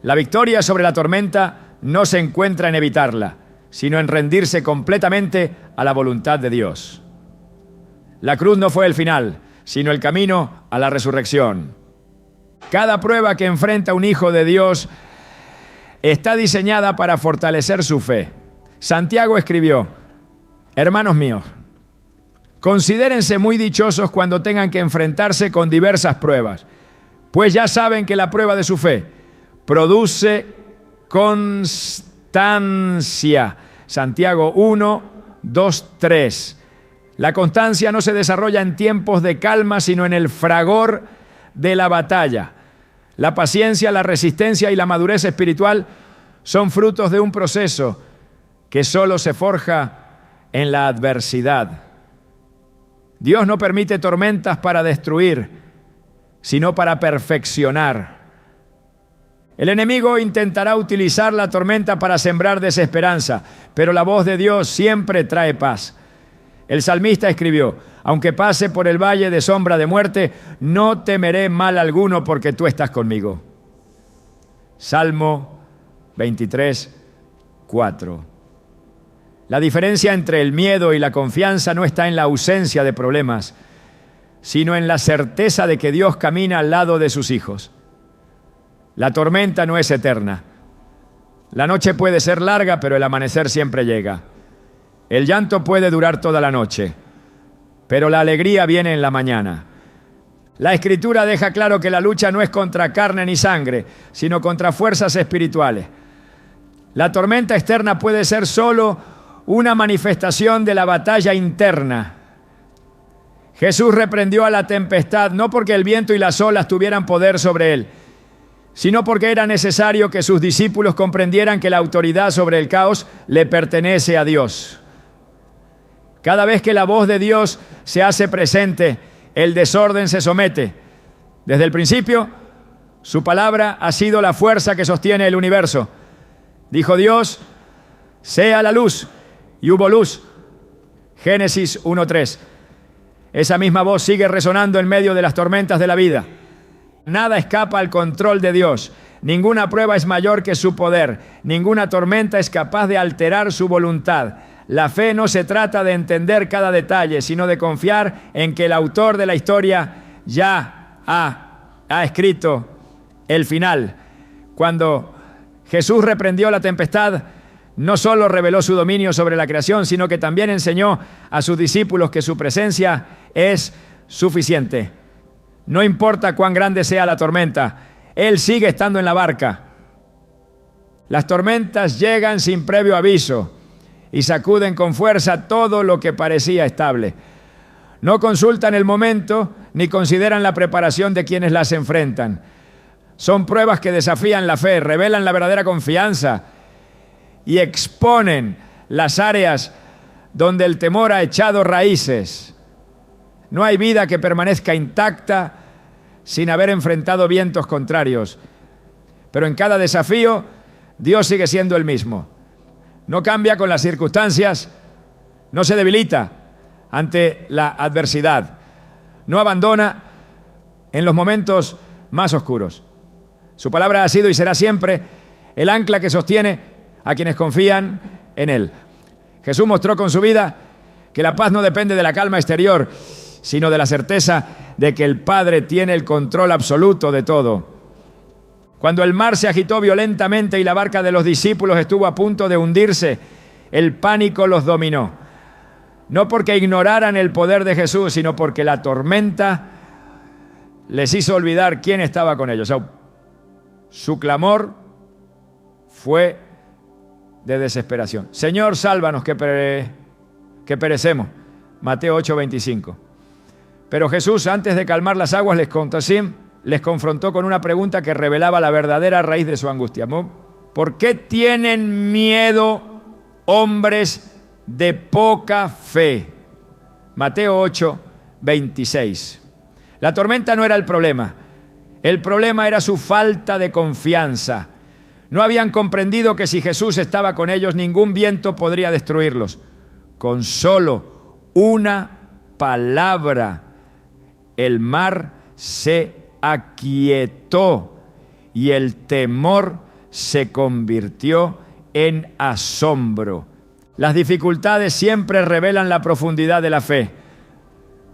La victoria sobre la tormenta no se encuentra en evitarla, sino en rendirse completamente a la voluntad de Dios. La cruz no fue el final, sino el camino a la resurrección. Cada prueba que enfrenta un hijo de Dios está diseñada para fortalecer su fe. Santiago escribió: hermanos míos, considérense muy dichosos cuando tengan que enfrentarse con diversas pruebas, pues ya saben que la prueba de su fe produce constancia. Santiago 1, 2, 3. La constancia no se desarrolla en tiempos de calma, sino en el fragor de la batalla. La paciencia, la resistencia y la madurez espiritual son frutos de un proceso que solo se forja en la adversidad. Dios no permite tormentas para destruir, sino para perfeccionar. El enemigo intentará utilizar la tormenta para sembrar desesperanza, pero la voz de Dios siempre trae paz. El salmista escribió: aunque pase por el valle de sombra de muerte, no temeré mal alguno porque tú estás conmigo. Salmo 23:4. La diferencia entre el miedo y la confianza no está en la ausencia de problemas, sino en la certeza de que Dios camina al lado de sus hijos. La tormenta no es eterna. La noche puede ser larga, pero el amanecer siempre llega. El llanto puede durar toda la noche, pero la alegría viene en la mañana. La Escritura deja claro que la lucha no es contra carne ni sangre, sino contra fuerzas espirituales. La tormenta externa puede ser solo una manifestación de la batalla interna. Jesús reprendió a la tempestad no porque el viento y las olas tuvieran poder sobre él, sino porque era necesario que sus discípulos comprendieran que la autoridad sobre el caos le pertenece a Dios. Cada vez que la voz de Dios se hace presente, el desorden se somete. Desde el principio, su palabra ha sido la fuerza que sostiene el universo. Dijo Dios: sea la luz, y hubo luz. Génesis 1:3. Esa misma voz sigue resonando en medio de las tormentas de la vida. Nada escapa al control de Dios. Ninguna prueba es mayor que su poder. Ninguna tormenta es capaz de alterar su voluntad. La fe no se trata de entender cada detalle, sino de confiar en que el autor de la historia ya ha escrito el final. Cuando Jesús reprendió la tempestad, no solo reveló su dominio sobre la creación, sino que también enseñó a sus discípulos que su presencia es suficiente. No importa cuán grande sea la tormenta, Él sigue estando en la barca. Las tormentas llegan sin previo aviso y sacuden con fuerza todo lo que parecía estable. No consultan el momento ni consideran la preparación de quienes las enfrentan. Son pruebas que desafían la fe, revelan la verdadera confianza y exponen las áreas donde el temor ha echado raíces. No hay vida que permanezca intacta sin haber enfrentado vientos contrarios. Pero en cada desafío, Dios sigue siendo el mismo. No cambia con las circunstancias, no se debilita ante la adversidad, no abandona en los momentos más oscuros. Su palabra ha sido y será siempre el ancla que sostiene a quienes confían en Él. Jesús mostró con su vida que la paz no depende de la calma exterior, sino de la certeza de que el Padre tiene el control absoluto de todo. Cuando el mar se agitó violentamente y la barca de los discípulos estuvo a punto de hundirse, el pánico los dominó. No porque ignoraran el poder de Jesús, sino porque la tormenta les hizo olvidar quién estaba con ellos. Su clamor fue de desesperación. Señor, sálvanos que perecemos. Mateo 8:25. Pero Jesús, antes de calmar las aguas, les confrontó con una pregunta que revelaba la verdadera raíz de su angustia. ¿Por qué tienen miedo, hombres de poca fe? Mateo 8:26. La tormenta no era el problema era su falta de confianza. No habían comprendido que si Jesús estaba con ellos, ningún viento podría destruirlos. Con solo una palabra, el mar se aquietó y el temor se convirtió en asombro. Las dificultades siempre revelan la profundidad de la fe.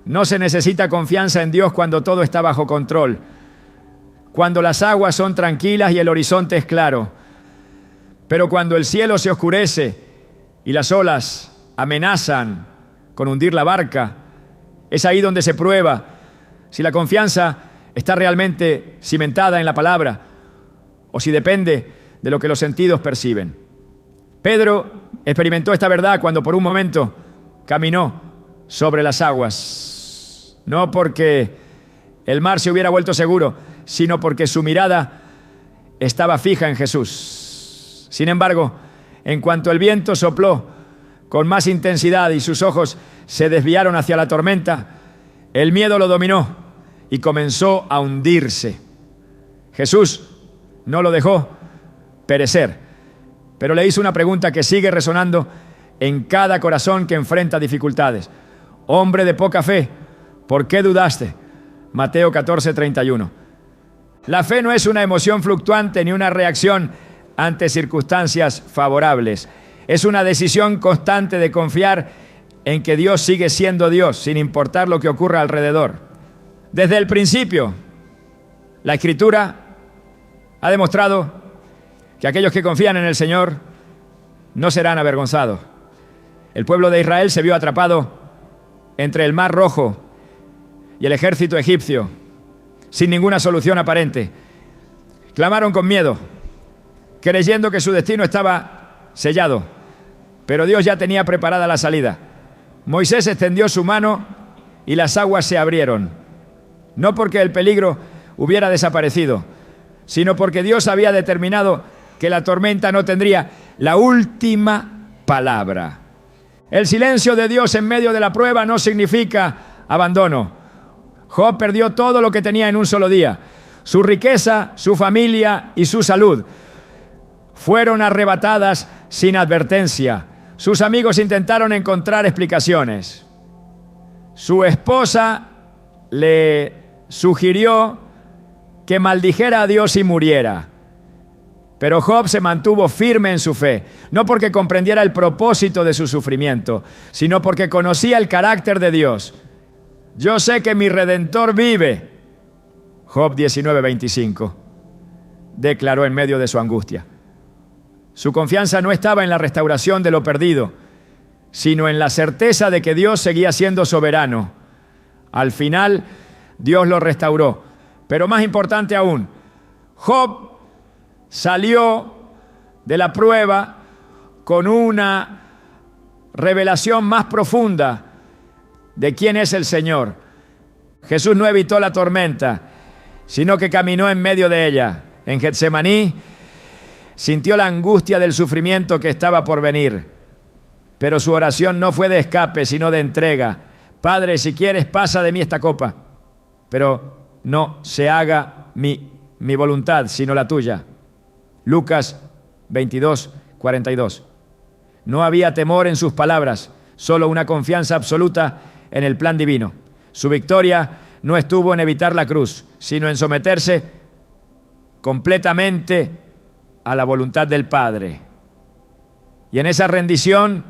No se necesita confianza en Dios cuando todo está bajo control, cuando las aguas son tranquilas y el horizonte es claro. Pero cuando el cielo se oscurece y las olas amenazan con hundir la barca, es ahí donde se prueba si la confianza está realmente cimentada en la palabra o si depende de lo que los sentidos perciben. Pedro experimentó esta verdad cuando por un momento caminó sobre las aguas, no porque el mar se hubiera vuelto seguro, sino porque su mirada estaba fija en Jesús. Sin embargo, en cuanto el viento sopló con más intensidad y sus ojos se desviaron hacia la tormenta, el miedo lo dominó y comenzó a hundirse. Jesús no lo dejó perecer, pero le hizo una pregunta que sigue resonando en cada corazón que enfrenta dificultades. Hombre de poca fe, ¿por qué dudaste? Mateo 14:31. La fe no es una emoción fluctuante ni una reacción ante circunstancias favorables. Es una decisión constante de confiar en que Dios sigue siendo Dios, sin importar lo que ocurra alrededor. Desde el principio, la Escritura ha demostrado que aquellos que confían en el Señor no serán avergonzados. El pueblo de Israel se vio atrapado entre el Mar Rojo y el ejército egipcio, sin ninguna solución aparente. Clamaron con miedo, creyendo que su destino estaba sellado, pero Dios ya tenía preparada la salida. Moisés extendió su mano y las aguas se abrieron, no porque el peligro hubiera desaparecido, sino porque Dios había determinado que la tormenta no tendría la última palabra. El silencio de Dios en medio de la prueba no significa abandono. Job perdió todo lo que tenía en un solo día. Su riqueza, su familia y su salud fueron arrebatadas sin advertencia. Sus amigos intentaron encontrar explicaciones. Su esposa le sugirió que maldijera a Dios y muriera. Pero Job se mantuvo firme en su fe, no porque comprendiera el propósito de su sufrimiento, sino porque conocía el carácter de Dios. Yo sé que mi Redentor vive. Job 19:25 declaró en medio de su angustia. Su confianza no estaba en la restauración de lo perdido, sino en la certeza de que Dios seguía siendo soberano. Al final, Dios lo restauró. Pero más importante aún, Job salió de la prueba con una revelación más profunda de quién es el Señor. Jesús no evitó la tormenta, sino que caminó en medio de ella. En Getsemaní sintió la angustia del sufrimiento que estaba por venir, pero su oración no fue de escape, sino de entrega. Padre, si quieres, pasa de mí esta copa, pero no se haga mi voluntad, sino la tuya. Lucas 22:42. No había temor en sus palabras, solo una confianza absoluta en el plan divino. Su victoria no estuvo en evitar la cruz, sino en someterse completamente a la voluntad del Padre. Y en esa rendición,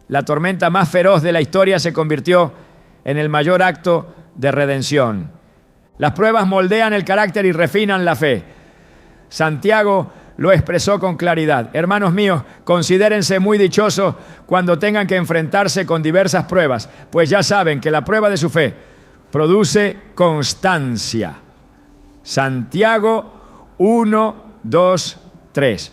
la tormenta más feroz de la historia se convirtió en el mayor acto de redención. Las pruebas moldean el carácter y refinan la fe. Santiago lo expresó con claridad. Hermanos míos, considérense muy dichosos cuando tengan que enfrentarse con diversas pruebas, pues ya saben que la prueba de su fe produce constancia. Santiago 1, 2, 3.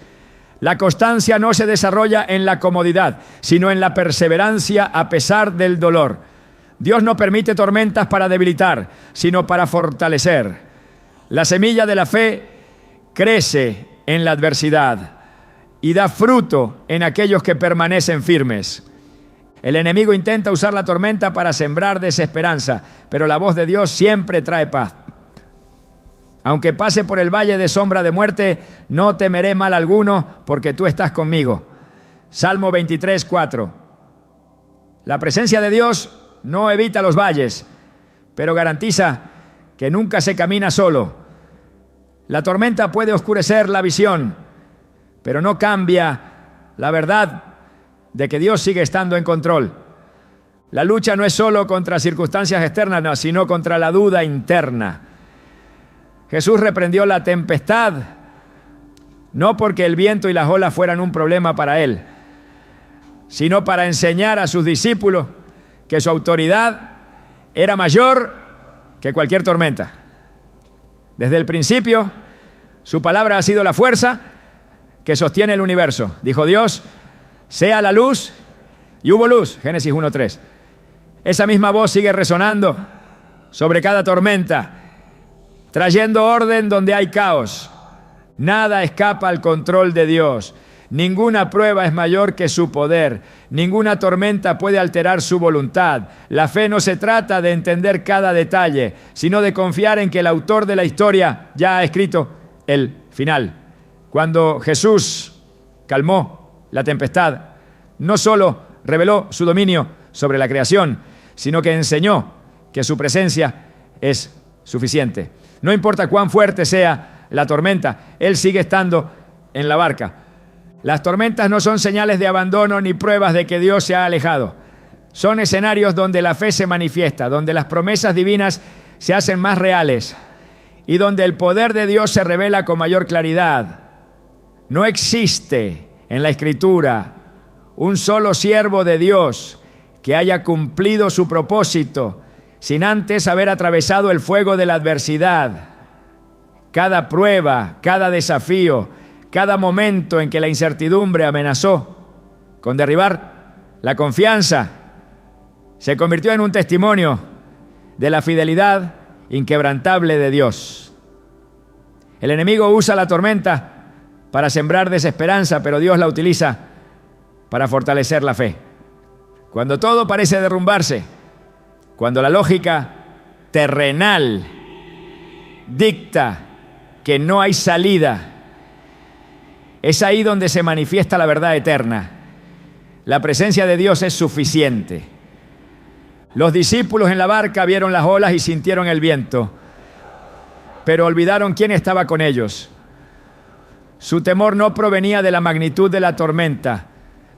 La constancia no se desarrolla en la comodidad, sino en la perseverancia a pesar del dolor. Dios no permite tormentas para debilitar, sino para fortalecer. La semilla de la fe crece en la adversidad y da fruto en aquellos que permanecen firmes. El enemigo intenta usar la tormenta para sembrar desesperanza, pero la voz de Dios siempre trae paz. Aunque pase por el valle de sombra de muerte, no temeré mal alguno, porque tú estás conmigo. Salmo 23:4. La presencia de Dios no evita los valles, pero garantiza que nunca se camina solo. La tormenta puede oscurecer la visión, pero no cambia la verdad de que Dios sigue estando en control. La lucha no es solo contra circunstancias externas, sino contra la duda interna. Jesús reprendió la tempestad, no porque el viento y las olas fueran un problema para él, sino para enseñar a sus discípulos que su autoridad era mayor que cualquier tormenta. Desde el principio, su palabra ha sido la fuerza que sostiene el universo. Dijo Dios, sea la luz, y hubo luz. Génesis 1:3. Esa misma voz sigue resonando sobre cada tormenta, trayendo orden donde hay caos. Nada escapa al control de Dios. Ninguna prueba es mayor que su poder. Ninguna tormenta puede alterar su voluntad. La fe no se trata de entender cada detalle, sino de confiar en que el autor de la historia ya ha escrito el final. Cuando Jesús calmó la tempestad, no solo reveló su dominio sobre la creación, sino que enseñó que su presencia es suficiente. No importa cuán fuerte sea la tormenta, Él sigue estando en la barca. Las tormentas no son señales de abandono ni pruebas de que Dios se ha alejado. Son escenarios donde la fe se manifiesta, donde las promesas divinas se hacen más reales y donde el poder de Dios se revela con mayor claridad. No existe en la Escritura un solo siervo de Dios que haya cumplido su propósito sin antes haber atravesado el fuego de la adversidad. Cada prueba, cada desafío, cada momento en que la incertidumbre amenazó con derribar la confianza, se convirtió en un testimonio de la fidelidad inquebrantable de Dios. El enemigo usa la tormenta para sembrar desesperanza, pero Dios la utiliza para fortalecer la fe. Cuando todo parece derrumbarse, cuando la lógica terrenal dicta que no hay salida, es ahí donde se manifiesta la verdad eterna. La presencia de Dios es suficiente. Los discípulos en la barca vieron las olas y sintieron el viento, pero olvidaron quién estaba con ellos. Su temor no provenía de la magnitud de la tormenta,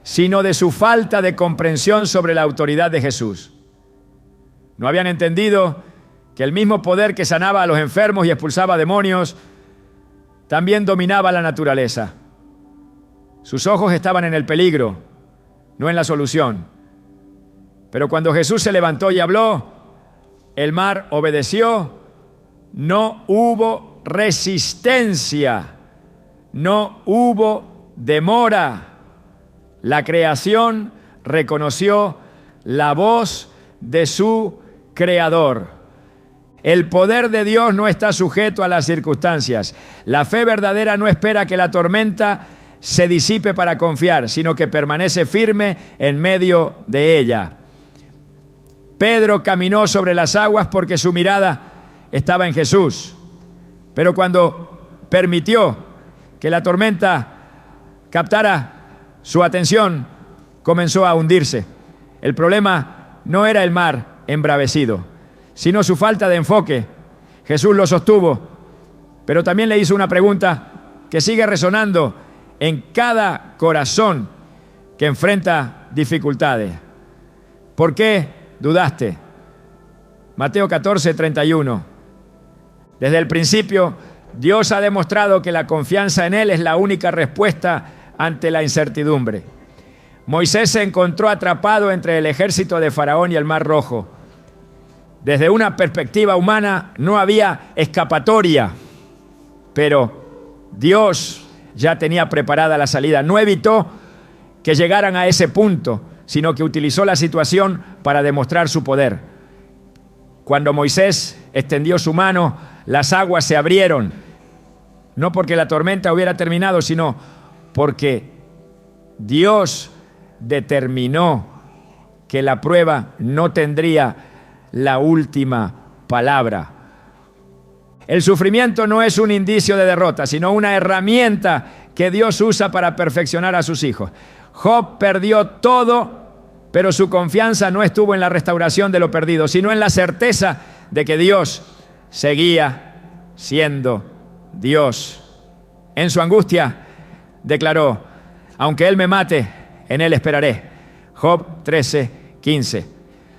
sino de su falta de comprensión sobre la autoridad de Jesús. No habían entendido que el mismo poder que sanaba a los enfermos y expulsaba demonios, también dominaba la naturaleza. Sus ojos estaban en el peligro, no en la solución. Pero cuando Jesús se levantó y habló, el mar obedeció, no hubo resistencia, no hubo demora. La creación reconoció la voz de su Creador. El poder de Dios no está sujeto a las circunstancias. La fe verdadera no espera que la tormenta se disipe para confiar, sino que permanece firme en medio de ella. Pedro caminó sobre las aguas porque su mirada estaba en Jesús. Pero cuando permitió que la tormenta captara su atención, comenzó a hundirse. El problema no era el mar embravecido, sino su falta de enfoque. Jesús lo sostuvo, pero también le hizo una pregunta que sigue resonando en cada corazón que enfrenta dificultades. ¿Por qué dudaste? Mateo 14:31. Desde el principio, Dios ha demostrado que la confianza en Él es la única respuesta ante la incertidumbre. Moisés se encontró atrapado entre el ejército de Faraón y el Mar Rojo. Desde una perspectiva humana no había escapatoria, pero Dios ya tenía preparada la salida. No evitó que llegaran a ese punto, sino que utilizó la situación para demostrar su poder. Cuando Moisés extendió su mano, las aguas se abrieron, no porque la tormenta hubiera terminado, sino porque Dios determinó que la prueba no tendría la última palabra. El sufrimiento no es un indicio de derrota, sino una herramienta que Dios usa para perfeccionar a sus hijos. Job perdió todo, pero su confianza no estuvo en la restauración de lo perdido, sino en la certeza de que Dios seguía siendo Dios. En su angustia declaró: aunque Él me mate, en Él esperaré. Job 13:15.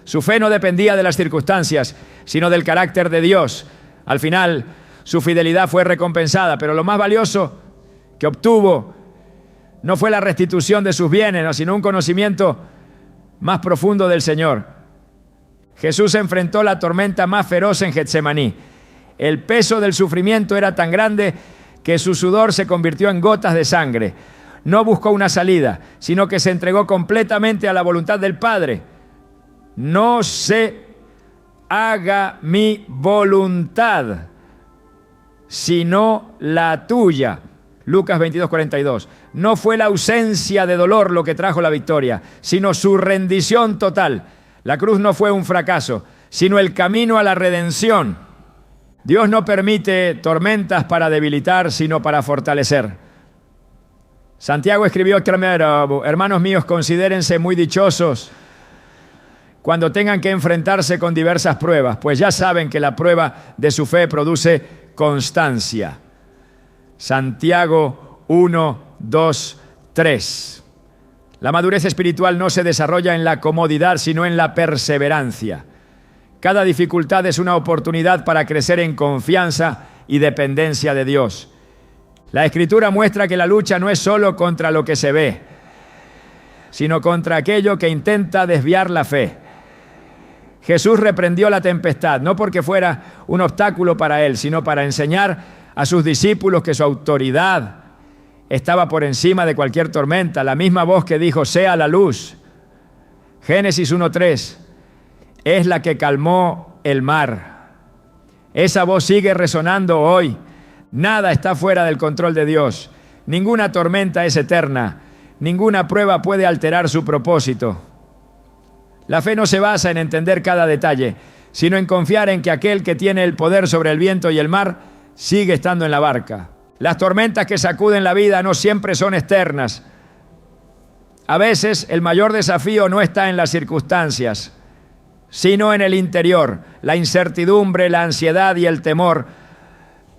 Su fe no dependía de las circunstancias, sino del carácter de Dios. Al final, su fidelidad fue recompensada, pero lo más valioso que obtuvo no fue la restitución de sus bienes, sino un conocimiento más profundo del Señor. Jesús enfrentó la tormenta más feroz en Getsemaní. El peso del sufrimiento era tan grande que su sudor se convirtió en gotas de sangre. No buscó una salida, sino que se entregó completamente a la voluntad del Padre. No se haga mi voluntad, sino la tuya. Lucas 22:42. No fue la ausencia de dolor lo que trajo la victoria, sino su rendición total. La cruz no fue un fracaso, sino el camino a la redención. Dios no permite tormentas para debilitar, sino para fortalecer. Santiago escribió: hermanos míos, considérense muy dichosos cuando tengan que enfrentarse con diversas pruebas, pues ya saben que la prueba de su fe produce constancia. Santiago 1, 2, 3. La madurez espiritual no se desarrolla en la comodidad, sino en la perseverancia. Cada dificultad es una oportunidad para crecer en confianza y dependencia de Dios. La Escritura muestra que la lucha no es solo contra lo que se ve, sino contra aquello que intenta desviar la fe. Jesús reprendió la tempestad, no porque fuera un obstáculo para él, sino para enseñar a sus discípulos que su autoridad estaba por encima de cualquier tormenta. La misma voz que dijo: sea la luz, Génesis 1:3, es la que calmó el mar. Esa voz sigue resonando hoy. Nada está fuera del control de Dios. Ninguna tormenta es eterna. Ninguna prueba puede alterar su propósito. La fe no se basa en entender cada detalle, sino en confiar en que aquel que tiene el poder sobre el viento y el mar sigue estando en la barca. Las tormentas que sacuden la vida no siempre son externas. A veces el mayor desafío no está en las circunstancias, sino en el interior. La incertidumbre, la ansiedad y el temor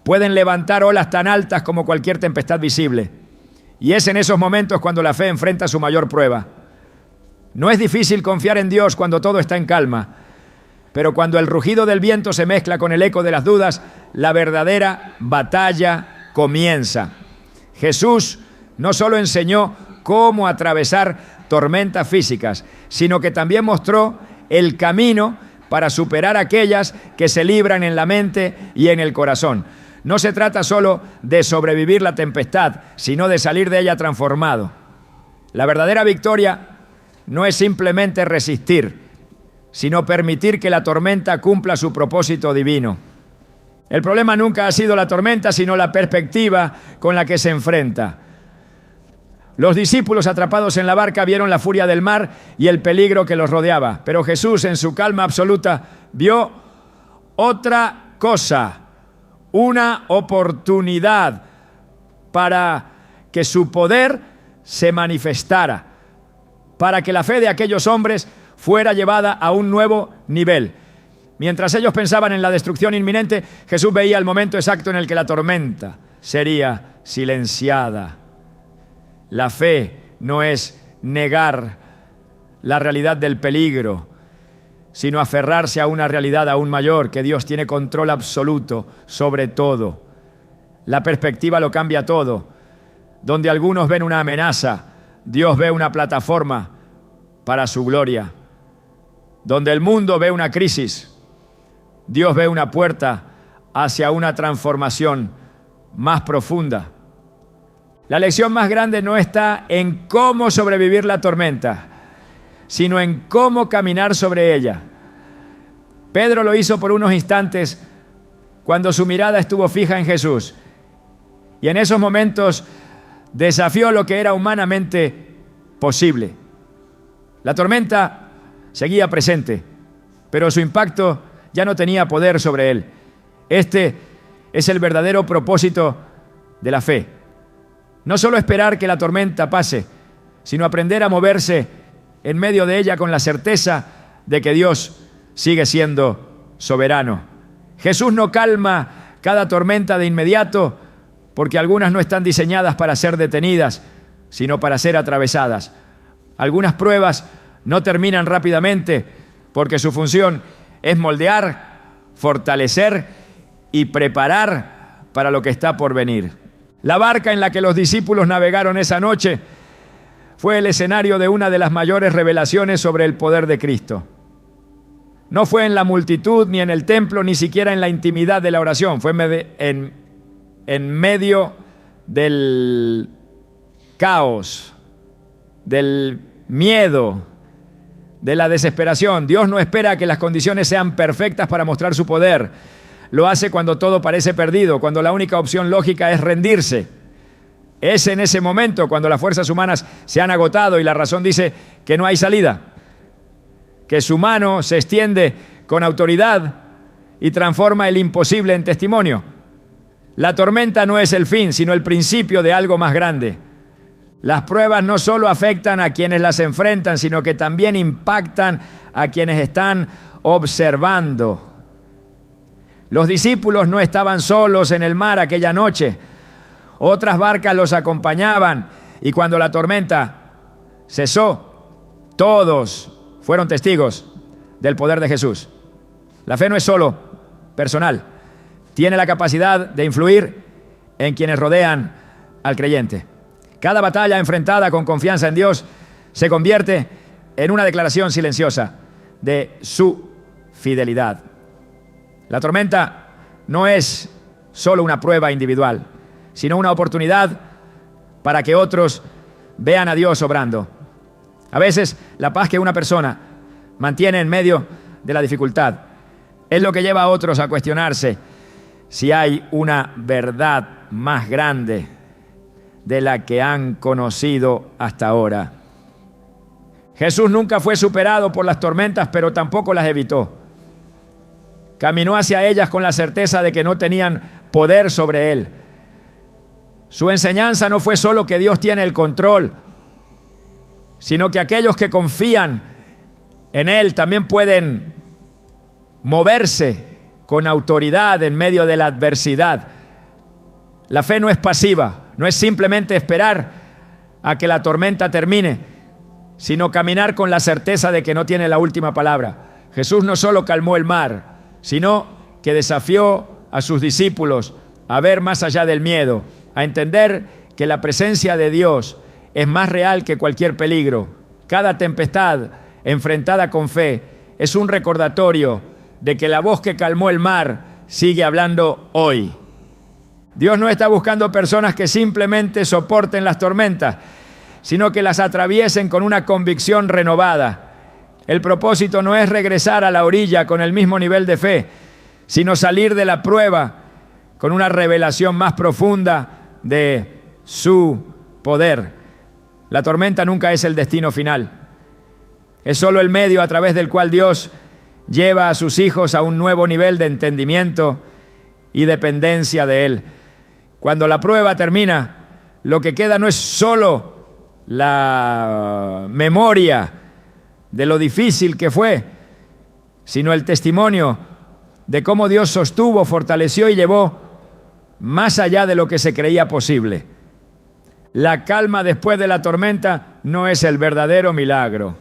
pueden levantar olas tan altas como cualquier tempestad visible. Y es en esos momentos cuando la fe enfrenta su mayor prueba. No es difícil confiar en Dios cuando todo está en calma, pero cuando el rugido del viento se mezcla con el eco de las dudas, la verdadera batalla comienza. Jesús no solo enseñó cómo atravesar tormentas físicas, sino que también mostró el camino para superar aquellas que se libran en la mente y en el corazón. No se trata solo de sobrevivir la tempestad, sino de salir de ella transformado. La verdadera victoria no es simplemente resistir, sino permitir que la tormenta cumpla su propósito divino. El problema nunca ha sido la tormenta, sino la perspectiva con la que se enfrenta. Los discípulos atrapados en la barca vieron la furia del mar y el peligro que los rodeaba, pero Jesús, en su calma absoluta, vio otra cosa, una oportunidad para que su poder se manifestara, para que la fe de aquellos hombres fuera llevada a un nuevo nivel. Mientras ellos pensaban en la destrucción inminente, Jesús veía el momento exacto en el que la tormenta sería silenciada. La fe no es negar la realidad del peligro, sino aferrarse a una realidad aún mayor, que Dios tiene control absoluto sobre todo. La perspectiva lo cambia todo. Donde algunos ven una amenaza, Dios ve una plataforma para su gloria. Donde el mundo ve una crisis, Dios ve una puerta hacia una transformación más profunda. La lección más grande no está en cómo sobrevivir la tormenta, sino en cómo caminar sobre ella. Pedro lo hizo por unos instantes cuando su mirada estuvo fija en Jesús. Y en esos momentos desafió lo que era humanamente posible. La tormenta seguía presente, pero su impacto ya no tenía poder sobre él. Este es el verdadero propósito de la fe. No solo esperar que la tormenta pase, sino aprender a moverse en medio de ella con la certeza de que Dios sigue siendo soberano. Jesús no calma cada tormenta de inmediato, porque algunas no están diseñadas para ser detenidas, sino para ser atravesadas. Algunas pruebas no terminan rápidamente, porque su función es moldear, fortalecer y preparar para lo que está por venir. La barca en la que los discípulos navegaron esa noche fue el escenario de una de las mayores revelaciones sobre el poder de Cristo. No fue en la multitud, ni en el templo, ni siquiera en la intimidad de la oración. Fue en medio del caos, del miedo, de la desesperación. Dios no espera que las condiciones sean perfectas para mostrar su poder. Lo hace cuando todo parece perdido, cuando la única opción lógica es rendirse. Es en ese momento cuando las fuerzas humanas se han agotado y la razón dice que no hay salida, que su mano se extiende con autoridad y transforma el imposible en testimonio. La tormenta no es el fin, sino el principio de algo más grande. Las pruebas no solo afectan a quienes las enfrentan, sino que también impactan a quienes están observando. Los discípulos no estaban solos en el mar aquella noche. Otras barcas los acompañaban y cuando la tormenta cesó, todos fueron testigos del poder de Jesús. La fe no es solo personal, tiene la capacidad de influir en quienes rodean al creyente. Cada batalla enfrentada con confianza en Dios se convierte en una declaración silenciosa de su fidelidad. La tormenta no es solo una prueba individual, sino una oportunidad para que otros vean a Dios obrando. A veces, la paz que una persona mantiene en medio de la dificultad es lo que lleva a otros a cuestionarse si hay una verdad más grande de la que han conocido hasta ahora. Jesús nunca fue superado por las tormentas, pero tampoco las evitó. Caminó hacia ellas con la certeza de que no tenían poder sobre él. Su enseñanza no fue solo que Dios tiene el control, sino que aquellos que confían en él también pueden moverse con autoridad en medio de la adversidad. La fe no es pasiva, no es simplemente esperar a que la tormenta termine, sino caminar con la certeza de que no tiene la última palabra. Jesús no solo calmó el mar, sino que desafió a sus discípulos a ver más allá del miedo, a entender que la presencia de Dios es más real que cualquier peligro. Cada tempestad enfrentada con fe es un recordatorio de que la voz que calmó el mar sigue hablando hoy. Dios no está buscando personas que simplemente soporten las tormentas, sino que las atraviesen con una convicción renovada. El propósito no es regresar a la orilla con el mismo nivel de fe, sino salir de la prueba con una revelación más profunda de su poder. La tormenta nunca es el destino final. Es solo el medio a través del cual Dios lleva a sus hijos a un nuevo nivel de entendimiento y dependencia de Él. Cuando la prueba termina, lo que queda no es solo la memoria de lo difícil que fue, sino el testimonio de cómo Dios sostuvo, fortaleció y llevó más allá de lo que se creía posible. La calma después de la tormenta no es el verdadero milagro.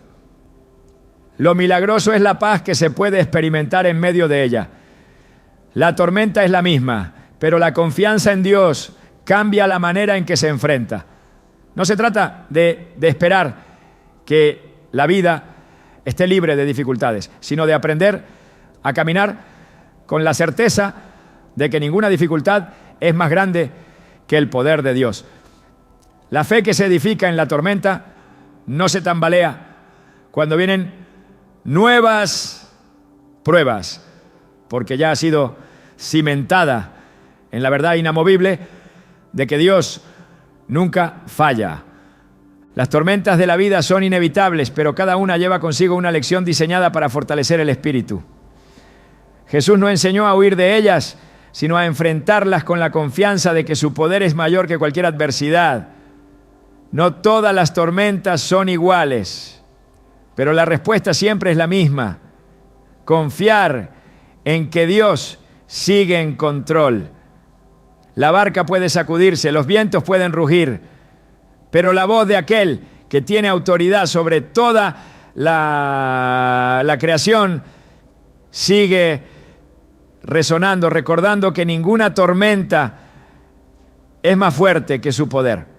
Lo milagroso es la paz que se puede experimentar en medio de ella. La tormenta es la misma, pero la confianza en Dios cambia la manera en que se enfrenta. No se trata de esperar que la vida esté libre de dificultades, sino de aprender a caminar con la certeza de que ninguna dificultad es más grande que el poder de Dios. La fe que se edifica en la tormenta no se tambalea cuando vienen nuevas pruebas, porque ya ha sido cimentada en la verdad inamovible de que Dios nunca falla. Las tormentas de la vida son inevitables, pero cada una lleva consigo una lección diseñada para fortalecer el espíritu. Jesús no enseñó a huir de ellas, sino a enfrentarlas con la confianza de que su poder es mayor que cualquier adversidad. No todas las tormentas son iguales, pero la respuesta siempre es la misma: confiar en que Dios sigue en control. La barca puede sacudirse, los vientos pueden rugir, pero la voz de aquel que tiene autoridad sobre toda la creación sigue resonando, recordando que ninguna tormenta es más fuerte que su poder.